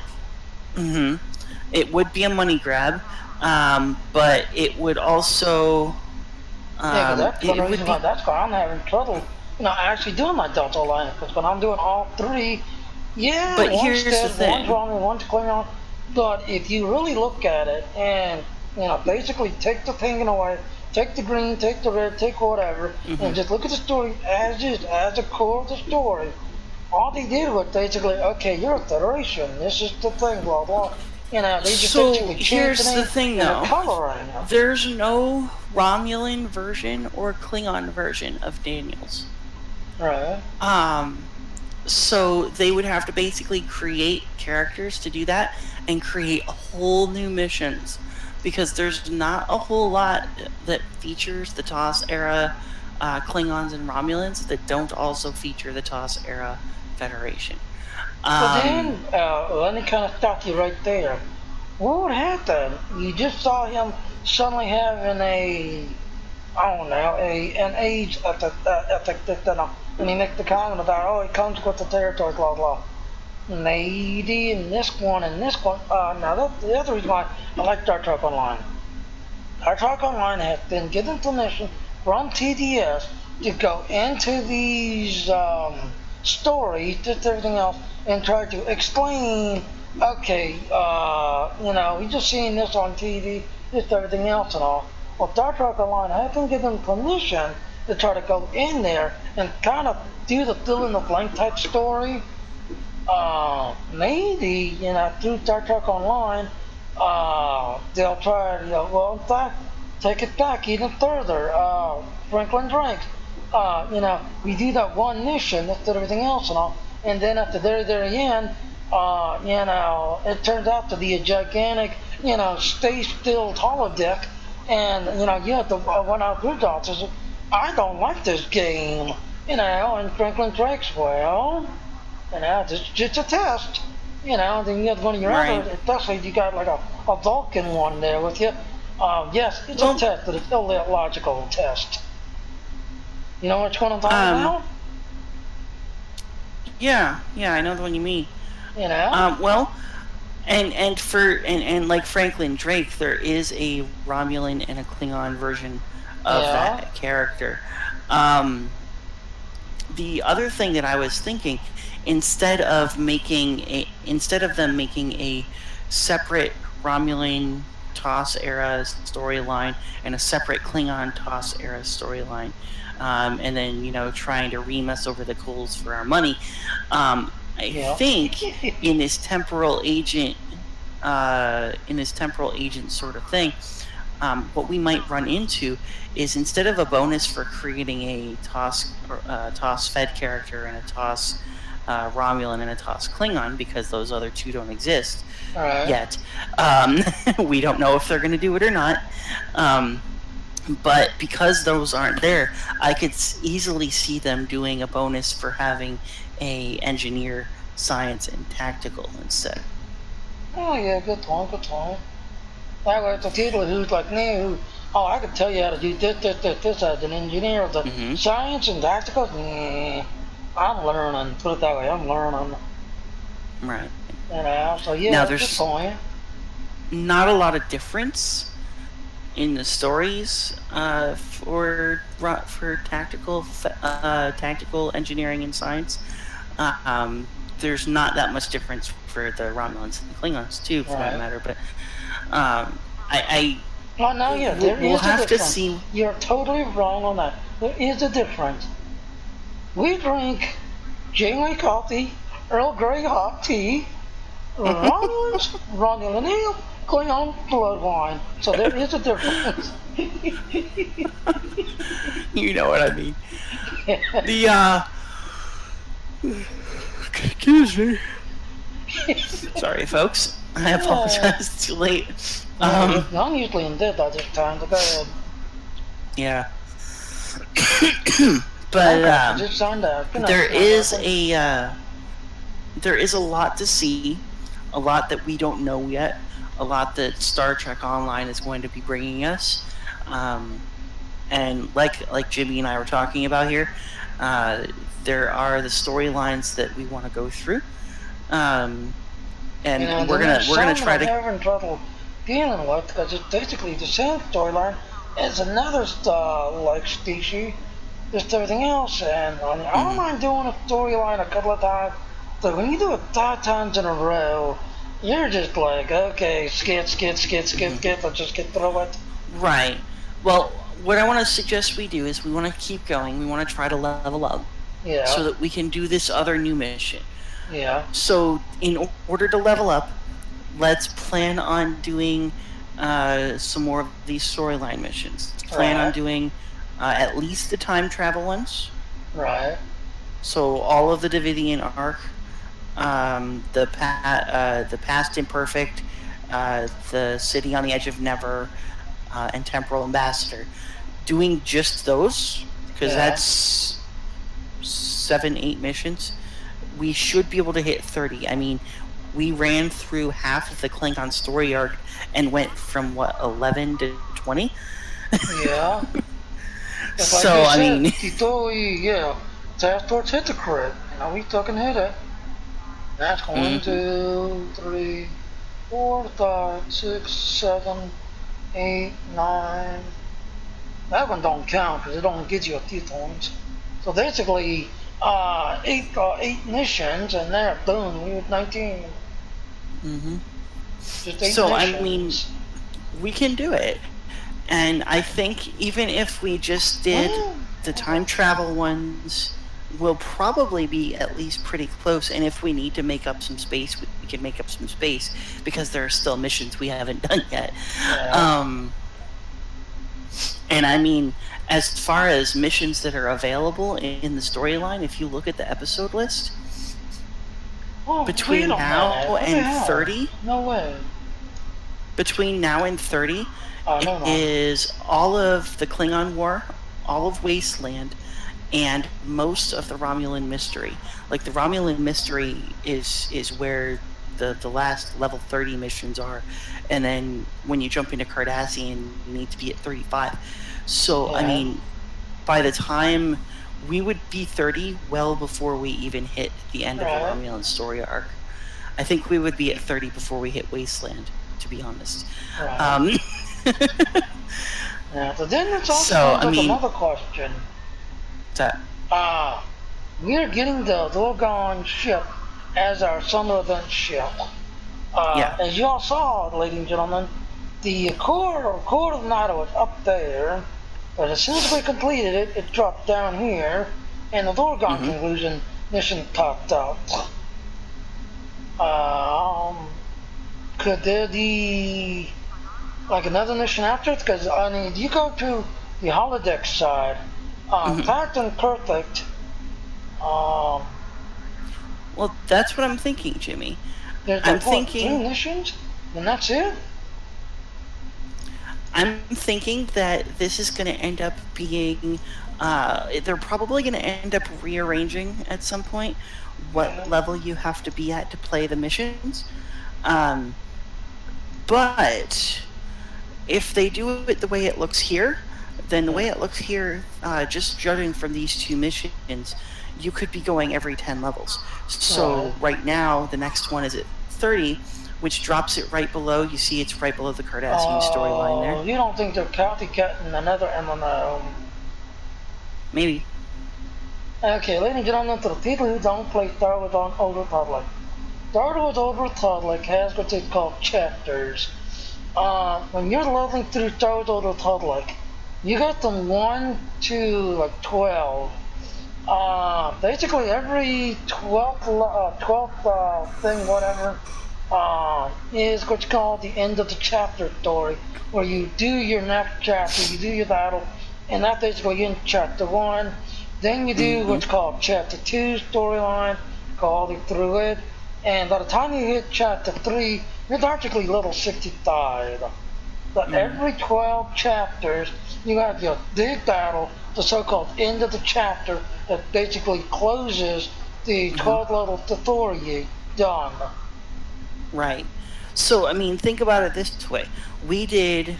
it would be a money grab, but it would also. Yeah, that's one reason why I'm having trouble, you know, actually doing my Delta Alliance, because when I'm doing all three, yeah, but one's dead, one's Romulan, one's Klingon, but if you really look at it and, you know, basically take the thing away, take the green, take the red, take whatever, and just look at the story as is, as the core of the story. All they did was basically, okay, you're a Federation, this is the thing, blah, blah. You know, they just basically changed the thing, though. Coloring. There's no Romulan version or Klingon version of Daniels. Right. So they would have to basically create characters to do that and create whole new missions, because there's not a whole lot that features the TOS era Klingons and Romulans that don't also feature the TOS era Federation. But then, let me kind of stop you right there. What would happen? You just saw him suddenly having I don't know, an age when he makes the comment about, oh, it comes with the territory, blah, blah. Maybe in this one and this one. Now, that's the other reason why I like Star Trek Online. Star Trek Online has been given permission from TDS to go into these stories, just everything else, and try to explain, okay, you know, we just seen this on TV, just everything else and all. Well, Star Trek Online has been given permission to try to go in there and kind of do the fill-in-the-blank type story. Maybe, you know, through Star Trek Online, they'll try, you know, well, in fact, take it back even further. Franklin Drake, you know, we do that one mission, that's everything else and all, and then at the very end, you know, it turns out to be a gigantic, you know, space-filled holodeck, and, you know, you have to run out through dots. I don't like this game, you know, and Franklin Drake's, well, you know, it's just a test, you know, then you have one of your other, especially if you got like a Vulcan one there with you. Yes, it's a test, but it's still a logical test. You know which one I'm talking about? Yeah, I know the one you mean. You know? Well, and like Franklin Drake, there is a Romulan and a Klingon version of that character. The other thing that I was thinking, instead of them making a separate Romulan TOS era storyline and a separate Klingon TOS era storyline, and then, you know, trying to ream us over the coals for our money, I think in this temporal agent sort of thing, what we might run into is, instead of a bonus for creating a TOS Fed character and a TOS Romulan and a TOS Klingon, because those other two don't exist yet. We don't know if they're going to do it or not. But because those aren't there, I could easily see them doing a bonus for having a engineer, science, and tactical instead. Oh yeah, good time. That way, the people who's like me, who, oh, I could tell you how to do this as an engineer. The science and tactical, I'm learning. Put it that way, I'm learning. Right. You know, so yeah, Now, that's a good point. Not a lot of difference in the stories for tactical engineering and science. There's not that much difference for the Romulans and the Klingons too, for that matter. But Well, no, yeah, we'll have to see. You're totally wrong on that. There is a difference. We drink Janeway coffee, Earl Grey hot tea, Romulans, Romulan ale, Klingon blood wine. So there is a difference. You know what I mean. Excuse me. Sorry, folks. I apologize. It's too late. I'm usually in bed by this time. To go ahead. Yeah. But there is a lot to see, a lot that we don't know yet, a lot that Star Trek Online is going to be bringing us, and like Jimmy and I were talking about here, there are the storylines that we want to go through, and we're gonna try to. Having trouble dealing with because it's basically the same storyline as another like species, just everything else. And I don't mind doing a storyline a couple of times, but when you do it 5 times in a row, you're just like, okay, skip, let's just get through it. Right. Well, what I want to suggest we do is we want to keep going. We want to try to level up. Yeah. So that we can do this other new mission. Yeah. So in order to level up, let's plan on doing some more of these storyline missions. Let's plan on doing at least the time travel ones. Right. So all of the Davidian arc, the past imperfect, the city on the edge of never, and temporal ambassador. Doing just those, because that's 7-8 missions. We should be able to hit 30. I mean, we ran through half of the Klingon story arc and went from 11 to 20. Yeah. So I mean, task force hit the crit. We fucking hit it. That's 1, 2, 3, 4, 5, 6, 7, 8, 9. That one don't count because it only gives you a few points. So basically, 8 missions, and they're done. We have 19. Just 8 so missions. I mean, we can do it. And I think even if we just did the time travel ones, we'll probably be at least pretty close. And if we need to make up some space, we can make up some space because there are still missions we haven't done yet. Yeah. And I mean, as far as missions that are available in the storyline, if you look at the episode list, between now and 30, no way. Between now and 30 is all of the Klingon War, all of Wasteland, and most of the Romulan Mystery. Like the Romulan Mystery is where the last level 30 missions are, and then when you jump into Cardassian, you need to be at 35. So I mean, by the time we would be 30 well before we even hit the end of the Romulan story arc. I think we would be at 30 before we hit Wasteland, to be honest. So then it's also another question. What's that? We're getting the Dorgon ship as our summer event ship. As you all saw, ladies and gentlemen, the core of NATO was up there, but as soon as we completed it, it dropped down here, and the Dorgon conclusion mission popped up. Could there be like another mission after it? Because I mean, you go to the holodeck side, packed and perfect. Well, that's what I'm thinking, Jimmy. I'm thinking 3 missions, and that's it. I'm thinking that this is going to end up being. They're probably going to end up rearranging at some point what level you have to be at to play the missions. But If they do it the way it looks here, then the way it looks here, just judging from these two missions, you could be going every 10 levels. So right now, the next one is at 30, which drops it right below. You see it's right below the Cardassian storyline there. You don't think they're copycatting another MMO? Maybe. Okay, ladies and gentlemen, to the people who don't play Star Wars on Old Republic. Star Wars Old Republic has what they call chapters. When you're leveling through Star Wars Old Republic, you got them 1 to like 12. Basically every 12th thing, whatever, is what's called the end of the chapter story, where you do your next chapter, you do your battle, and that basically ends chapter 1. Then you do what's called chapter 2 storyline, go all the way through it, and by the time you hit chapter 3, you're practically level 65. But every 12 chapters, you have your big battle, the so-called end of the chapter, that basically closes the 12 level tutorial. Done. Right. So, I mean, think about it this way. We did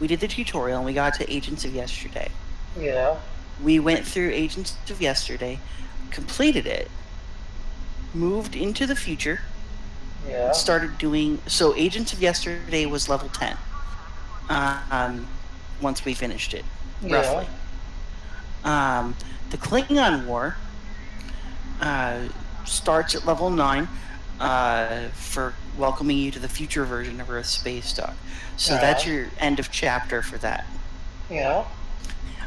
the tutorial and we got to Agents of Yesterday. Yeah. We went through Agents of Yesterday, completed it, moved into the future, started doing... So Agents of Yesterday was level 10 once we finished it, roughly. The Klingon War starts at level 9 for welcoming you to the future version of Earth Space Dock. So that's your end of chapter for that. Yeah.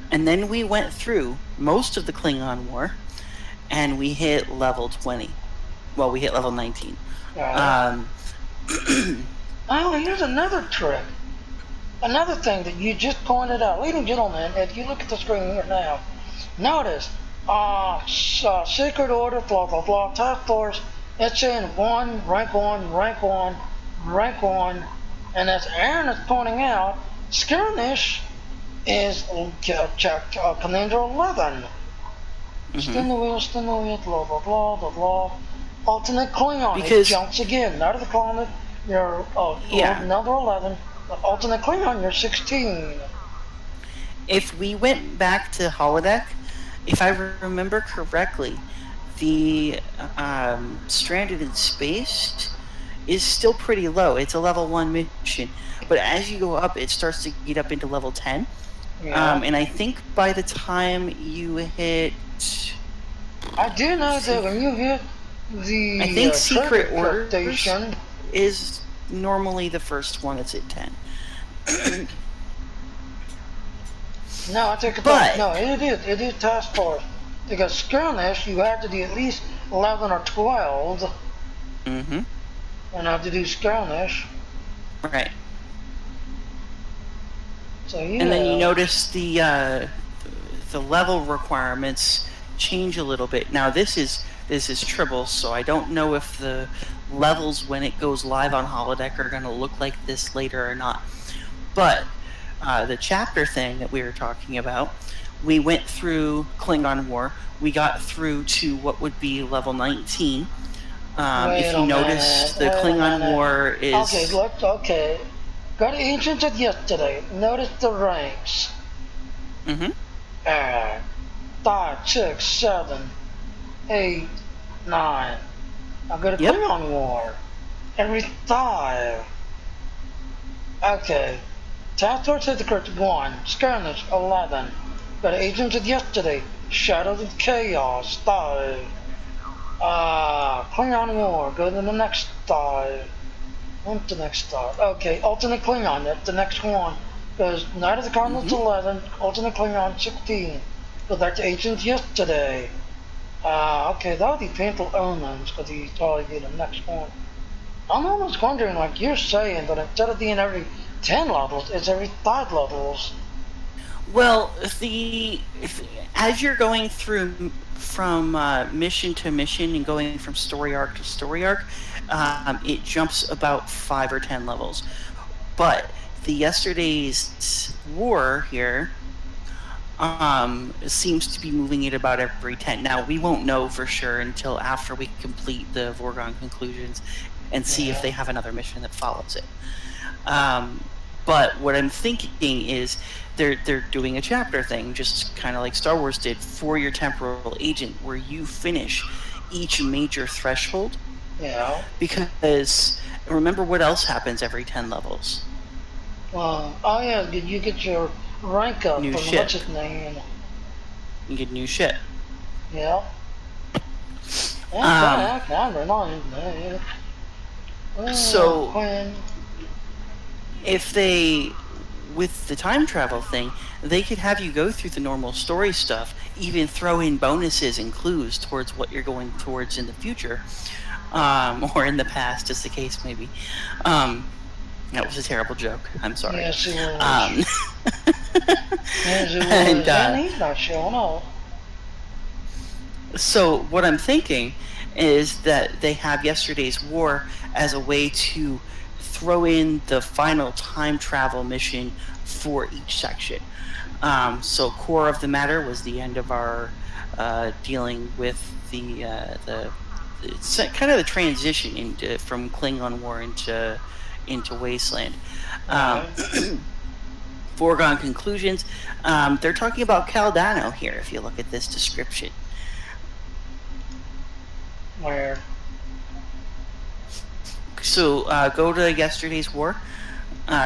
And then we went through most of the Klingon War, and we hit level 20. Well, we hit level 19. Oh, here's another trick. Another thing that you just pointed out. Ladies and gentlemen, if you look at the screen here now, notice, Secret Order, blah, blah, blah, Task Force, it's saying 1, rank 1, rank 1, rank 1, and as Aaron is pointing out, Skirmish is Commander 11. Spin the wheel, blah, blah, blah, blah, blah. Alternate Klingon, because it jumps again. Not of the Klingon, you're number 11. Alternate Klingon, you're 16. If we went back to holodeck, if I remember correctly, the Stranded in Space is still pretty low. It's a level 1 mission. But as you go up, it starts to get up into level 10. And I think by the time you hit... I do know that when you hit the... I think Secret Order is normally the first one that's at 10. No, I take it back. No, it is Task Force. Because Skirmish, you have to do at least 11 or 12. And I have to do Skirmish. Right. So, yeah. And then you notice the level requirements change a little bit. Now this is Tribble, so I don't know if the levels when it goes live on holodeck are going to look like this later or not. But the chapter thing that we were talking about, we went through Klingon War. We got through to what would be level 19. If you notice, the Klingon War is... Okay, look, okay. Got Agents of Yesterday. Notice the ranks. 5, 6, 7, 8, 9. I got a Klingon War. Every 5. Okay. Task Force hit the correct 1. Skirmish 11. Got Agents of Yesterday. Shadows of Chaos 5. Klingon War. Go to the next 5. What's the next start? Okay, Alternate Klingon, that's the next one. Because Night of the Cardinals 11, Alternate Klingon 16. Go back to Agents Yesterday. Okay, that would be Painful Omens, because he's probably be the next one. I'm almost wondering, like you're saying, that instead of being every 10 levels, it's every 5 levels. Well, as you're going through from mission to mission and going from story arc to story arc, it jumps about 5 or 10 levels. But the Yesterday's War here seems to be moving it about every 10. Now, we won't know for sure until after we complete the Vorgon conclusions and see if they have another mission that follows it. But what I'm thinking is they're doing a chapter thing, just kind of like Star Wars did for your temporal agent, where you finish each major threshold. Yeah. Because remember what else happens every 10 levels? Oh yeah, you get your rank up New from shit. what's his name. You get new shit. Yeah. Yeah, I remember. So when if they, with the time travel thing, they could have you go through the normal story stuff, even throw in bonuses and clues towards what you're going towards in the future, or in the past, as the case may be. That was a terrible joke. I'm sorry. Yes, it was. Yes, it was. And he's not showing up. So what I'm thinking is that they have yesterday's war as a way to throw in the final time travel mission for each section. So core of the matter was the end of our dealing with the it's kind of the transition into from Klingon War into Wasteland. Foregone conclusions. They're talking about Caldano here. If you look at this description. Where? So go to yesterday's war,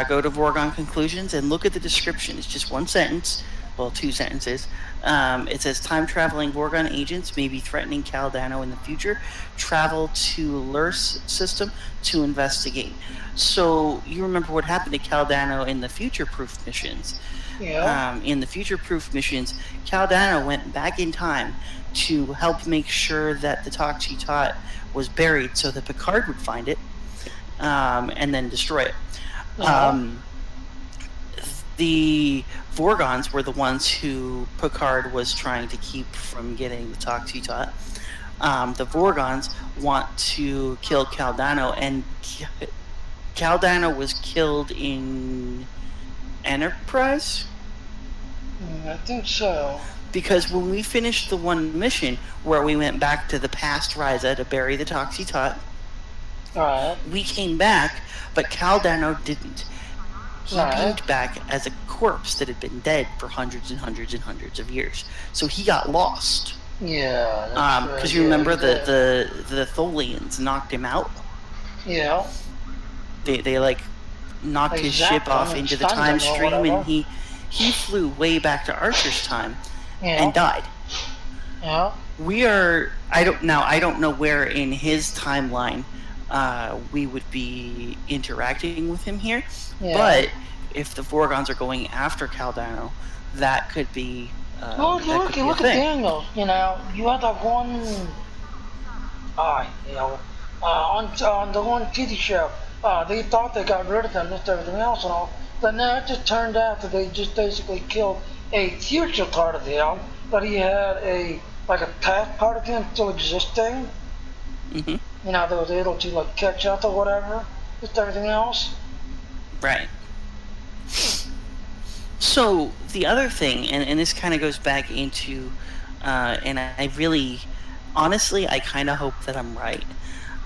go to Foregone Conclusions, and look at the description. It's just one sentence, well, 2 sentences. It says time-traveling Vorgon agents may be threatening Caldano in the future. Travel to Lurs system to investigate. So you remember what happened to Caldano in the future-proof missions. Yeah. In the future-proof missions, Caldano went back in time to help make sure that the Toxie Tot was buried so that Picard would find it, and then destroy it. The Vorgons were the ones who Picard was trying to keep from getting the Toxie Tot. The Vorgons want to kill Caldano, and Caldano was killed in Enterprise? I think so. Because when we finished the one mission where we went back to the past Ryza to bury the Toxie Tot, we came back, but Caldano didn't. He came back as a corpse that had been dead for hundreds and hundreds and hundreds of years. So he got lost. Yeah. Because you remember the Tholians knocked him out? Yeah. They like knocked his ship off into the time stream, and he flew way back to Archer's time and died. Yeah. I don't know where in his timeline we would be interacting with him here, but if the Vorgons are going after Caldano, that could be look at Daniels. You know, you had that one on the one TV show, they thought they got rid of them and everything else and all, but now it just turned out that they just basically killed a future part of him, but he had a past part of him still existing. Mm-hmm. You know, they was able to like catch up or whatever, just everything else. Right. So the other thing, and this kind of goes back into, and I really, honestly, I kind of hope that I'm right.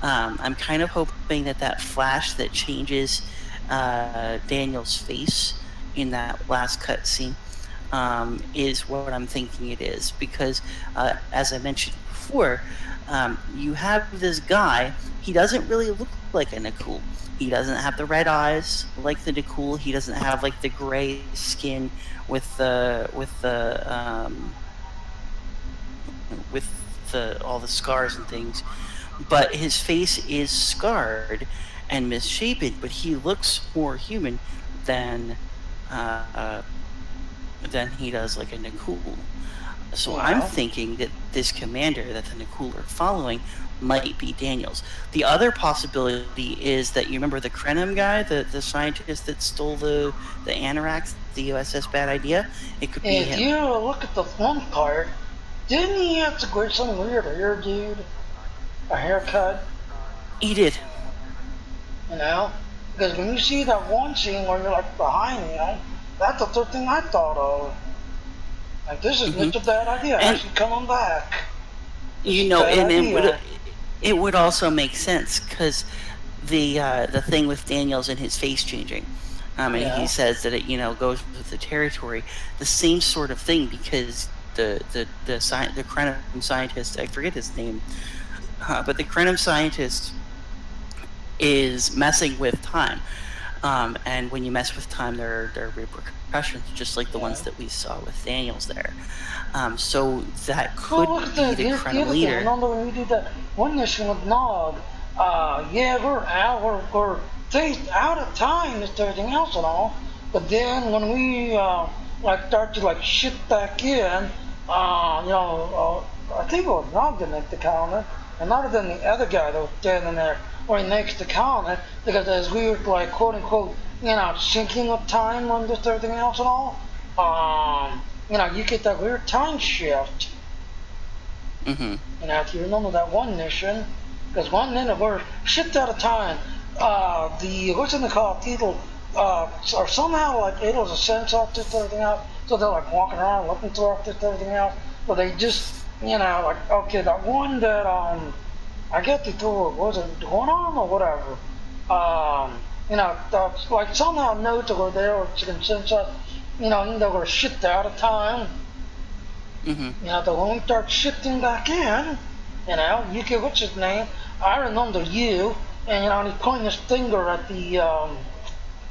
I'm kind of hoping that flash that changes Daniel's face in that last cutscene is what I'm thinking it is, because as I mentioned before, you have this guy. He doesn't really look like a Nakul. He doesn't have the red eyes like the Nakul. He doesn't have like the gray skin with all the scars and things. But his face is scarred and misshapen. But he looks more human than he does like a Nakul. So I'm thinking that this commander that the Nakul are following might be Daniels. The other possibility is that, you remember the Krenim guy, the scientist that stole the Anoraks, the USS Bad Idea? It could be him. If you look at the one part, didn't he have to get some weird hair, dude? A haircut? He did. You know? Because when you see that one scene where you're like behind, you know, that's the third thing I thought of. Like, this is Mr. Bad Idea actually coming back. You know, and it would also make sense, because the thing with Daniels and his face changing, And Yeah. he says that it goes with the territory. The same sort of thing, because the Krenim scientist, I forget his name, but the Krenim scientist is messing with time. And when you mess with time, there are repercussions, just like the ones that we saw with Daniels there. So that could Well, look at be that. the Here's the Krenim other thing. leader. Remember when we did that one mission with Nog? Yeah, we're out of time and everything else and all. But then when we start to shit back in, I think it was Nog that make the comment, and not than the other guy that was standing there right next to comment, because as we were quote unquote sinking of time on this everything else and all, you get that weird time shift. Mm-hmm. If you remember that one mission, because one minute we're shipped out of time. What's in the call? It'll, or somehow it'll sense off this everything out. So they're walking around looking through this everything out. But they just, okay, that one that, I get the tour, was it going on or whatever? Somehow notes that were there, or you can sense that, they were shipped out of time. Mm-hmm. The when we start shifting back in, you get what's his name? I remember you, and he's pointing his finger at the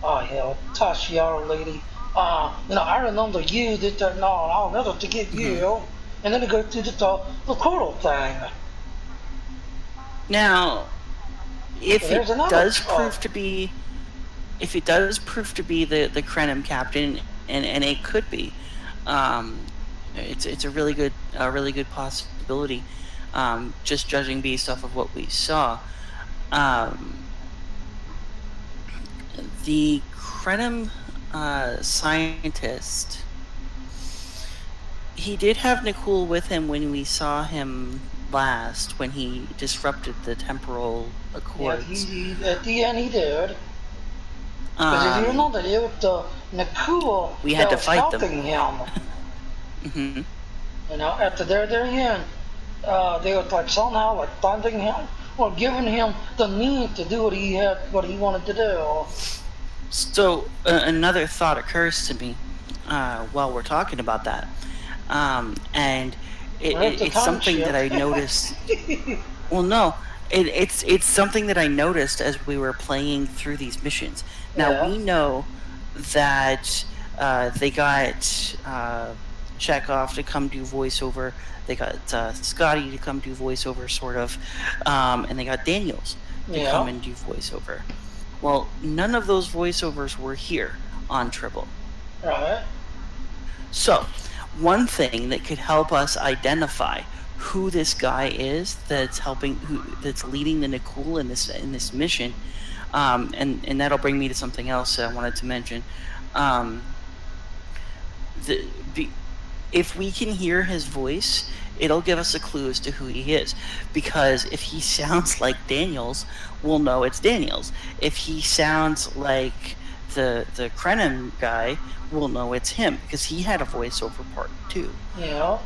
Tashiara lady. I remember you did that. No, I'll never forget you. And then it goes through the portal thing. Now, if There's it another- does prove to be, the Krenim captain, and it could be, it's a really good possibility, just judging based off of what we saw. The Krenim scientist, he did have Nicole with him when we saw him last, when he disrupted the temporal accords. Yeah, at the end he did. Because if you remember, it was Nicole we had that to was fight them. helping him. Mm-hmm. After they're in, they were somehow funding him or giving him the means to do what he wanted to do. So another thought occurs to me while we're talking about that, and it's something that I noticed. Well, no, it's something that I noticed as we were playing through these missions. Now we know that they got Chekhov to come do voiceover. They got Scotty to come do voiceover, sort of, and they got Daniels to come and do voiceover. Well, none of those voiceovers were here on Tribble. Right. So, one thing that could help us identify who this guy is that's leading the Nicole in this mission, and that'll bring me to something else I wanted to mention. If we can hear his voice, it'll give us a clue as to who he is. Because if he sounds like Daniels, we'll know it's Daniels. If he sounds like the Krenim guy, we'll know it's him, because he had a voiceover part too. Yeah.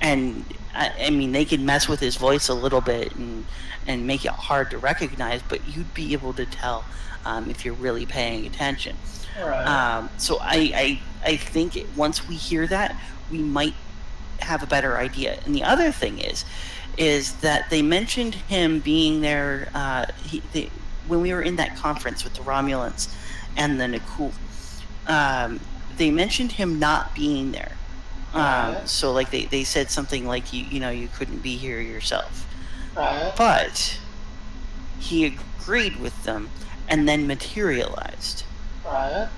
And I mean, they can mess with his voice a little bit and make it hard to recognize, but you'd be able to tell if you're really paying attention. Right. So I think once we hear that, we might have a better idea. And the other thing is that they mentioned him being there when we were in that conference with the Romulans and the Nicole. They mentioned him not being there. So they said something like you couldn't be here yourself. Right. But he agreed with them and then materialized. Right.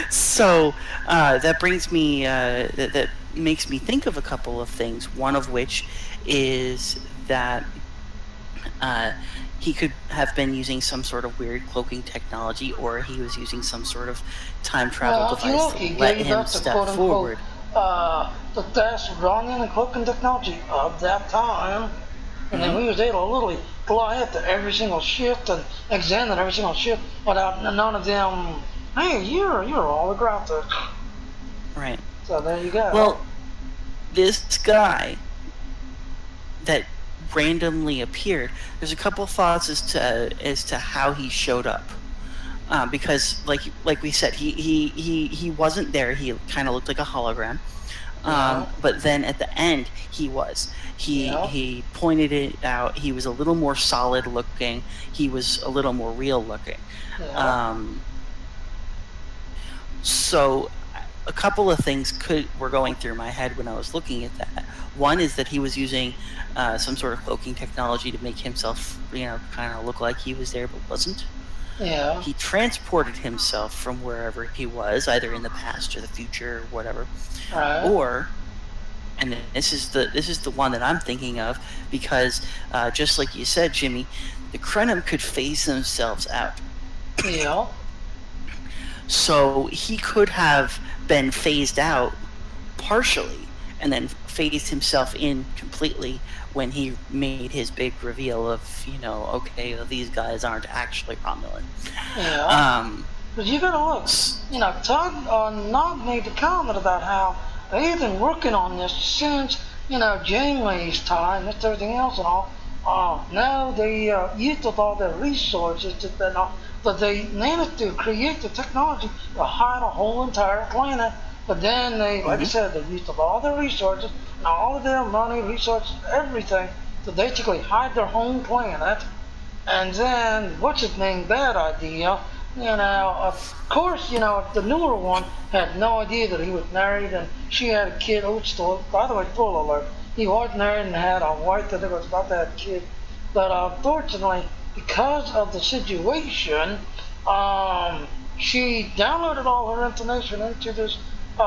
So that brings me that makes me think of a couple of things. One of which is that he could have been using some sort of weird cloaking technology, or he was using some sort of time travel device to let him step forward. The best running and cloaking technology of that time. And then we was able to literally fly up to every single shift and examine every single shift without none of them, hey, you're holographic. Right. So there you go. Well, this guy that randomly appeared, there's a couple thoughts as to how he showed up. because like we said, he wasn't there. He kind of looked like a hologram. Yeah. But then at the end, he was. Yeah. He pointed it out. He was a little more solid looking. He was a little more real looking. Yeah. So a couple of things were going through my head when I was looking at that. One is that he was using some sort of cloaking technology to make himself, kind of look like he was there but wasn't. Yeah. He transported himself from wherever he was, either in the past or the future, or whatever. Right. Or, and this is the one that I'm thinking of, because just like you said, Jimmy, the Krenim could phase themselves out. Yeah. So he could have been phased out partially and then phased himself in completely when he made his big reveal of, okay, well, these guys aren't actually Romulan. Yeah. But you gotta look. Todd Nog made the comment about how they've been working on this since, Janeway's time, and everything else and all. Now they used up all their resources but they managed to create the technology to hide a whole entire planet. But then they, like I said, they used up all their resources and all of their money, resources, everything to basically hide their home planet. And then, what's his name? Bad idea. Of course, the newer one had no idea that he was married and she had a kid. Oh, still, by the way, full alert. He was married and had a wife that was about to have a kid. But unfortunately, because of the situation, she downloaded all her information into this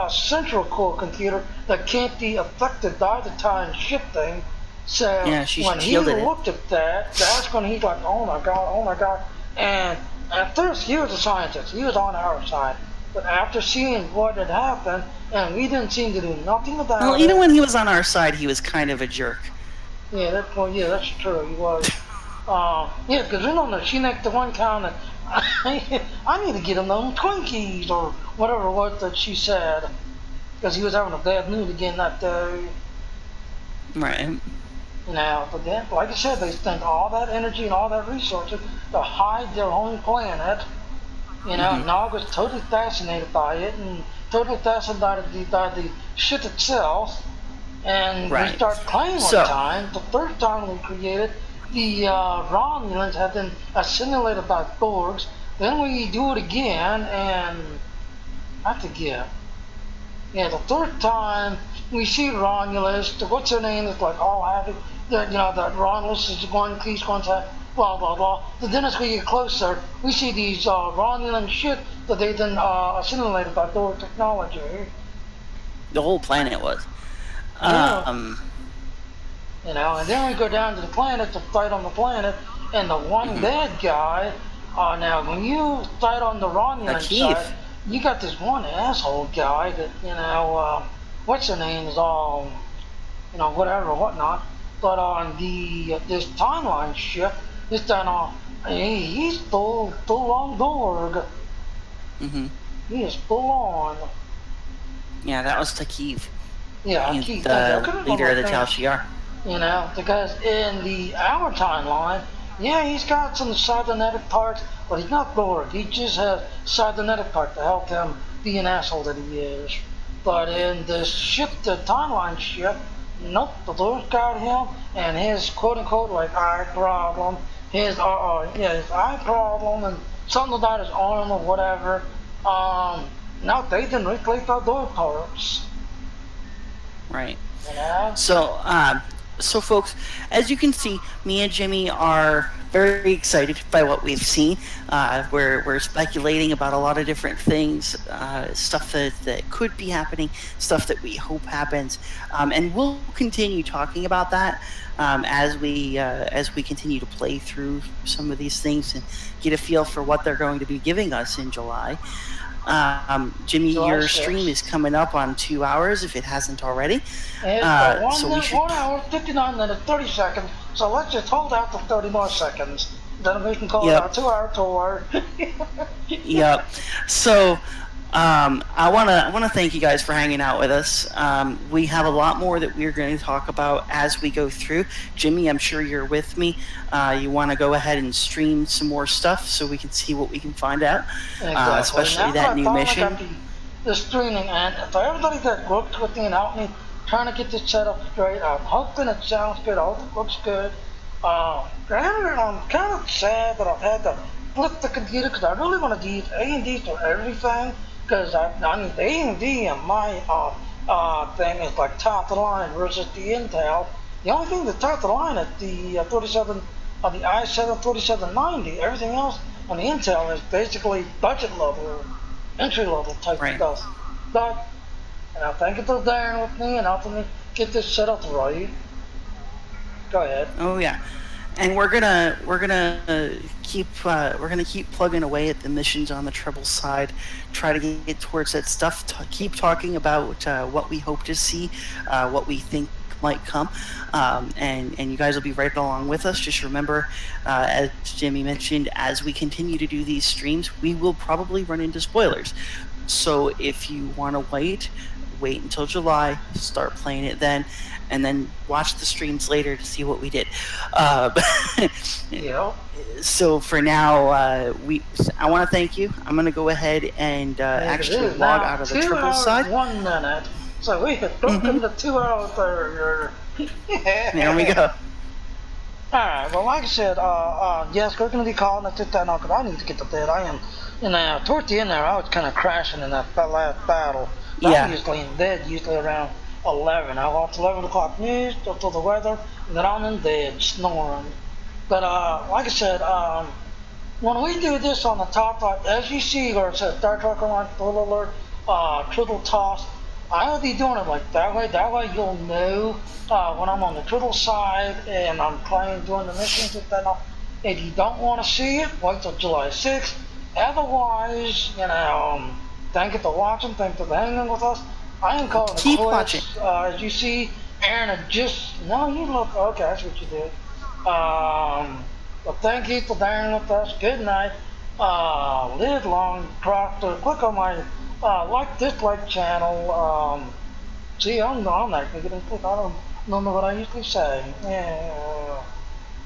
central core computer that can't be affected by the time shifting. So Yeah, when he looked at that, that's when he's like, oh my god. And at first he was a scientist, he was on our side. But after seeing what had happened, and we didn't seem to do nothing about it. Well, even when he was on our side, he was kind of a jerk. Yeah, that's true, he was. Yeah, because remember, she next to one time that I need to get him them Twinkies or whatever it was that she said. Because he was having a bad mood again that day. Right. But then, like I said, they spent all that energy and all that resources to hide their own planet. Nog was totally fascinated by it and totally fascinated by the shit itself. And we start playing one time. The first time we created, the Romulans had been assimilated by Borgs. Then we do it again, and I forget. Yeah, the third time we see Romulus, what's her name, is like all happy. That Romulus is going, he's going to blah blah blah. But then as we get closer, we see these Romulan shit that they've been assimilated by Borg technology. The whole planet was. And then we go down to the planet to fight on the planet, and the one bad guy. Now when you fight on the Romulan side, you got this one asshole guy that what's her name is all, whatever whatnot. But on this timeline shift, this time he's full on Borg. He is full on. Yeah, that was Takiv. Yeah, he's the leader of the Tal Shiar. Because in our timeline, yeah, he's got some cybernetic parts, but he's not Borg. He just has cybernetic parts to help him be an asshole that he is. But in the timeline shift, nope, the Borg got him, and his quote-unquote, like, eye problem, his eye problem, and something about his arm or whatever, no, they didn't replace our Borg parts. Right. So folks, as you can see, me and Jimmy are very excited by what we've seen. We're speculating about a lot of different things, stuff that could be happening, stuff that we hope happens, and we'll continue talking about that as we continue to play through some of these things and get a feel for what they're going to be giving us in July. Jimmy, your stream is coming up on 2 hours if it hasn't already. It's 1 hour, 59 minutes, 30 seconds. So let's just hold out for 30 more seconds. Then we can call it our 2 hour tour. Yep. So I wanna thank you guys for hanging out with us. We have a lot more that we're going to talk about as we go through. Jimmy, I'm sure you're with me. You want to go ahead and stream some more stuff so we can see what we can find out, Exactly. especially Now that I new finally mission. got the streaming, and for everybody that worked with me and helped me trying to get this set up straight, I'm hoping it sounds good. I hope it looks good. Granted, I'm kind of sad that I've had to flip the computer because I really want to use A&D for everything. Because I mean, the A&D and my thing is like top of the line versus the Intel. The only thing that's top of the line is the 37, the i7 3790. Everything else on the Intel is basically budget level, entry level type Right. stuff. But thank you for bearing with me and helping me get this set up right. Go ahead. Oh yeah, and we're gonna keep plugging away at the missions on the Tribble side. Try to get towards that stuff. Keep talking about what we hope to see, what we think might come, and you guys will be right along with us. Just remember, as Jimmy mentioned, as we continue to do these streams, we will probably run into spoilers. So if you want to wait until July, start playing it then, and then watch the streams later to see what we did. Yeah. So for now, I want to thank you. I'm going to go ahead and actually log out of the Tribble side. 2 hours, 1 minute. So we have broken the 2 hours there. There we go. Alright, well, like I said, yes, we're going to be calling it this time now because I need to get to bed. I am, towards the end there, I was kind of crashing in that last battle. Yeah. I'm usually in bed, usually around 11. I watch 11 o'clock news, till the weather, and then I'm in bed, snoring. But, like I said, when we do this on the top, as you see, where it says Star Trek Online Full Alert, Tribble TOS, I will be doing it like that way. That way you'll know when I'm on the Tribble side and I'm playing, doing the missions and that. If you don't want to see it, wait till July 6th. Otherwise, thank you for watching. Thank you for hanging with us. I am calling it Keep quits. watching. As you see, Aaron had just, no, you look, okay, that's what you did. But thank you for bearing with us. Good night. Live long, prosper. Click on my dislike channel. See, I'm not going to click. I don't know what I usually say. Yeah.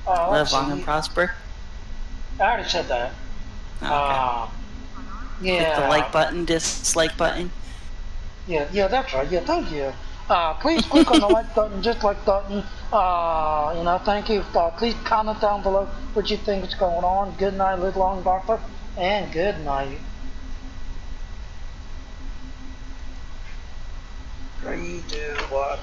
Live long and prosper. I already said that. Okay. Yeah. Click the like button, dislike button. Yeah, that's right. Yeah, thank you. Please click on the like button, dislike button. Thank you. Please comment down below what you think is going on. Good night, live long, doctor, and good night. 3, 2, 1.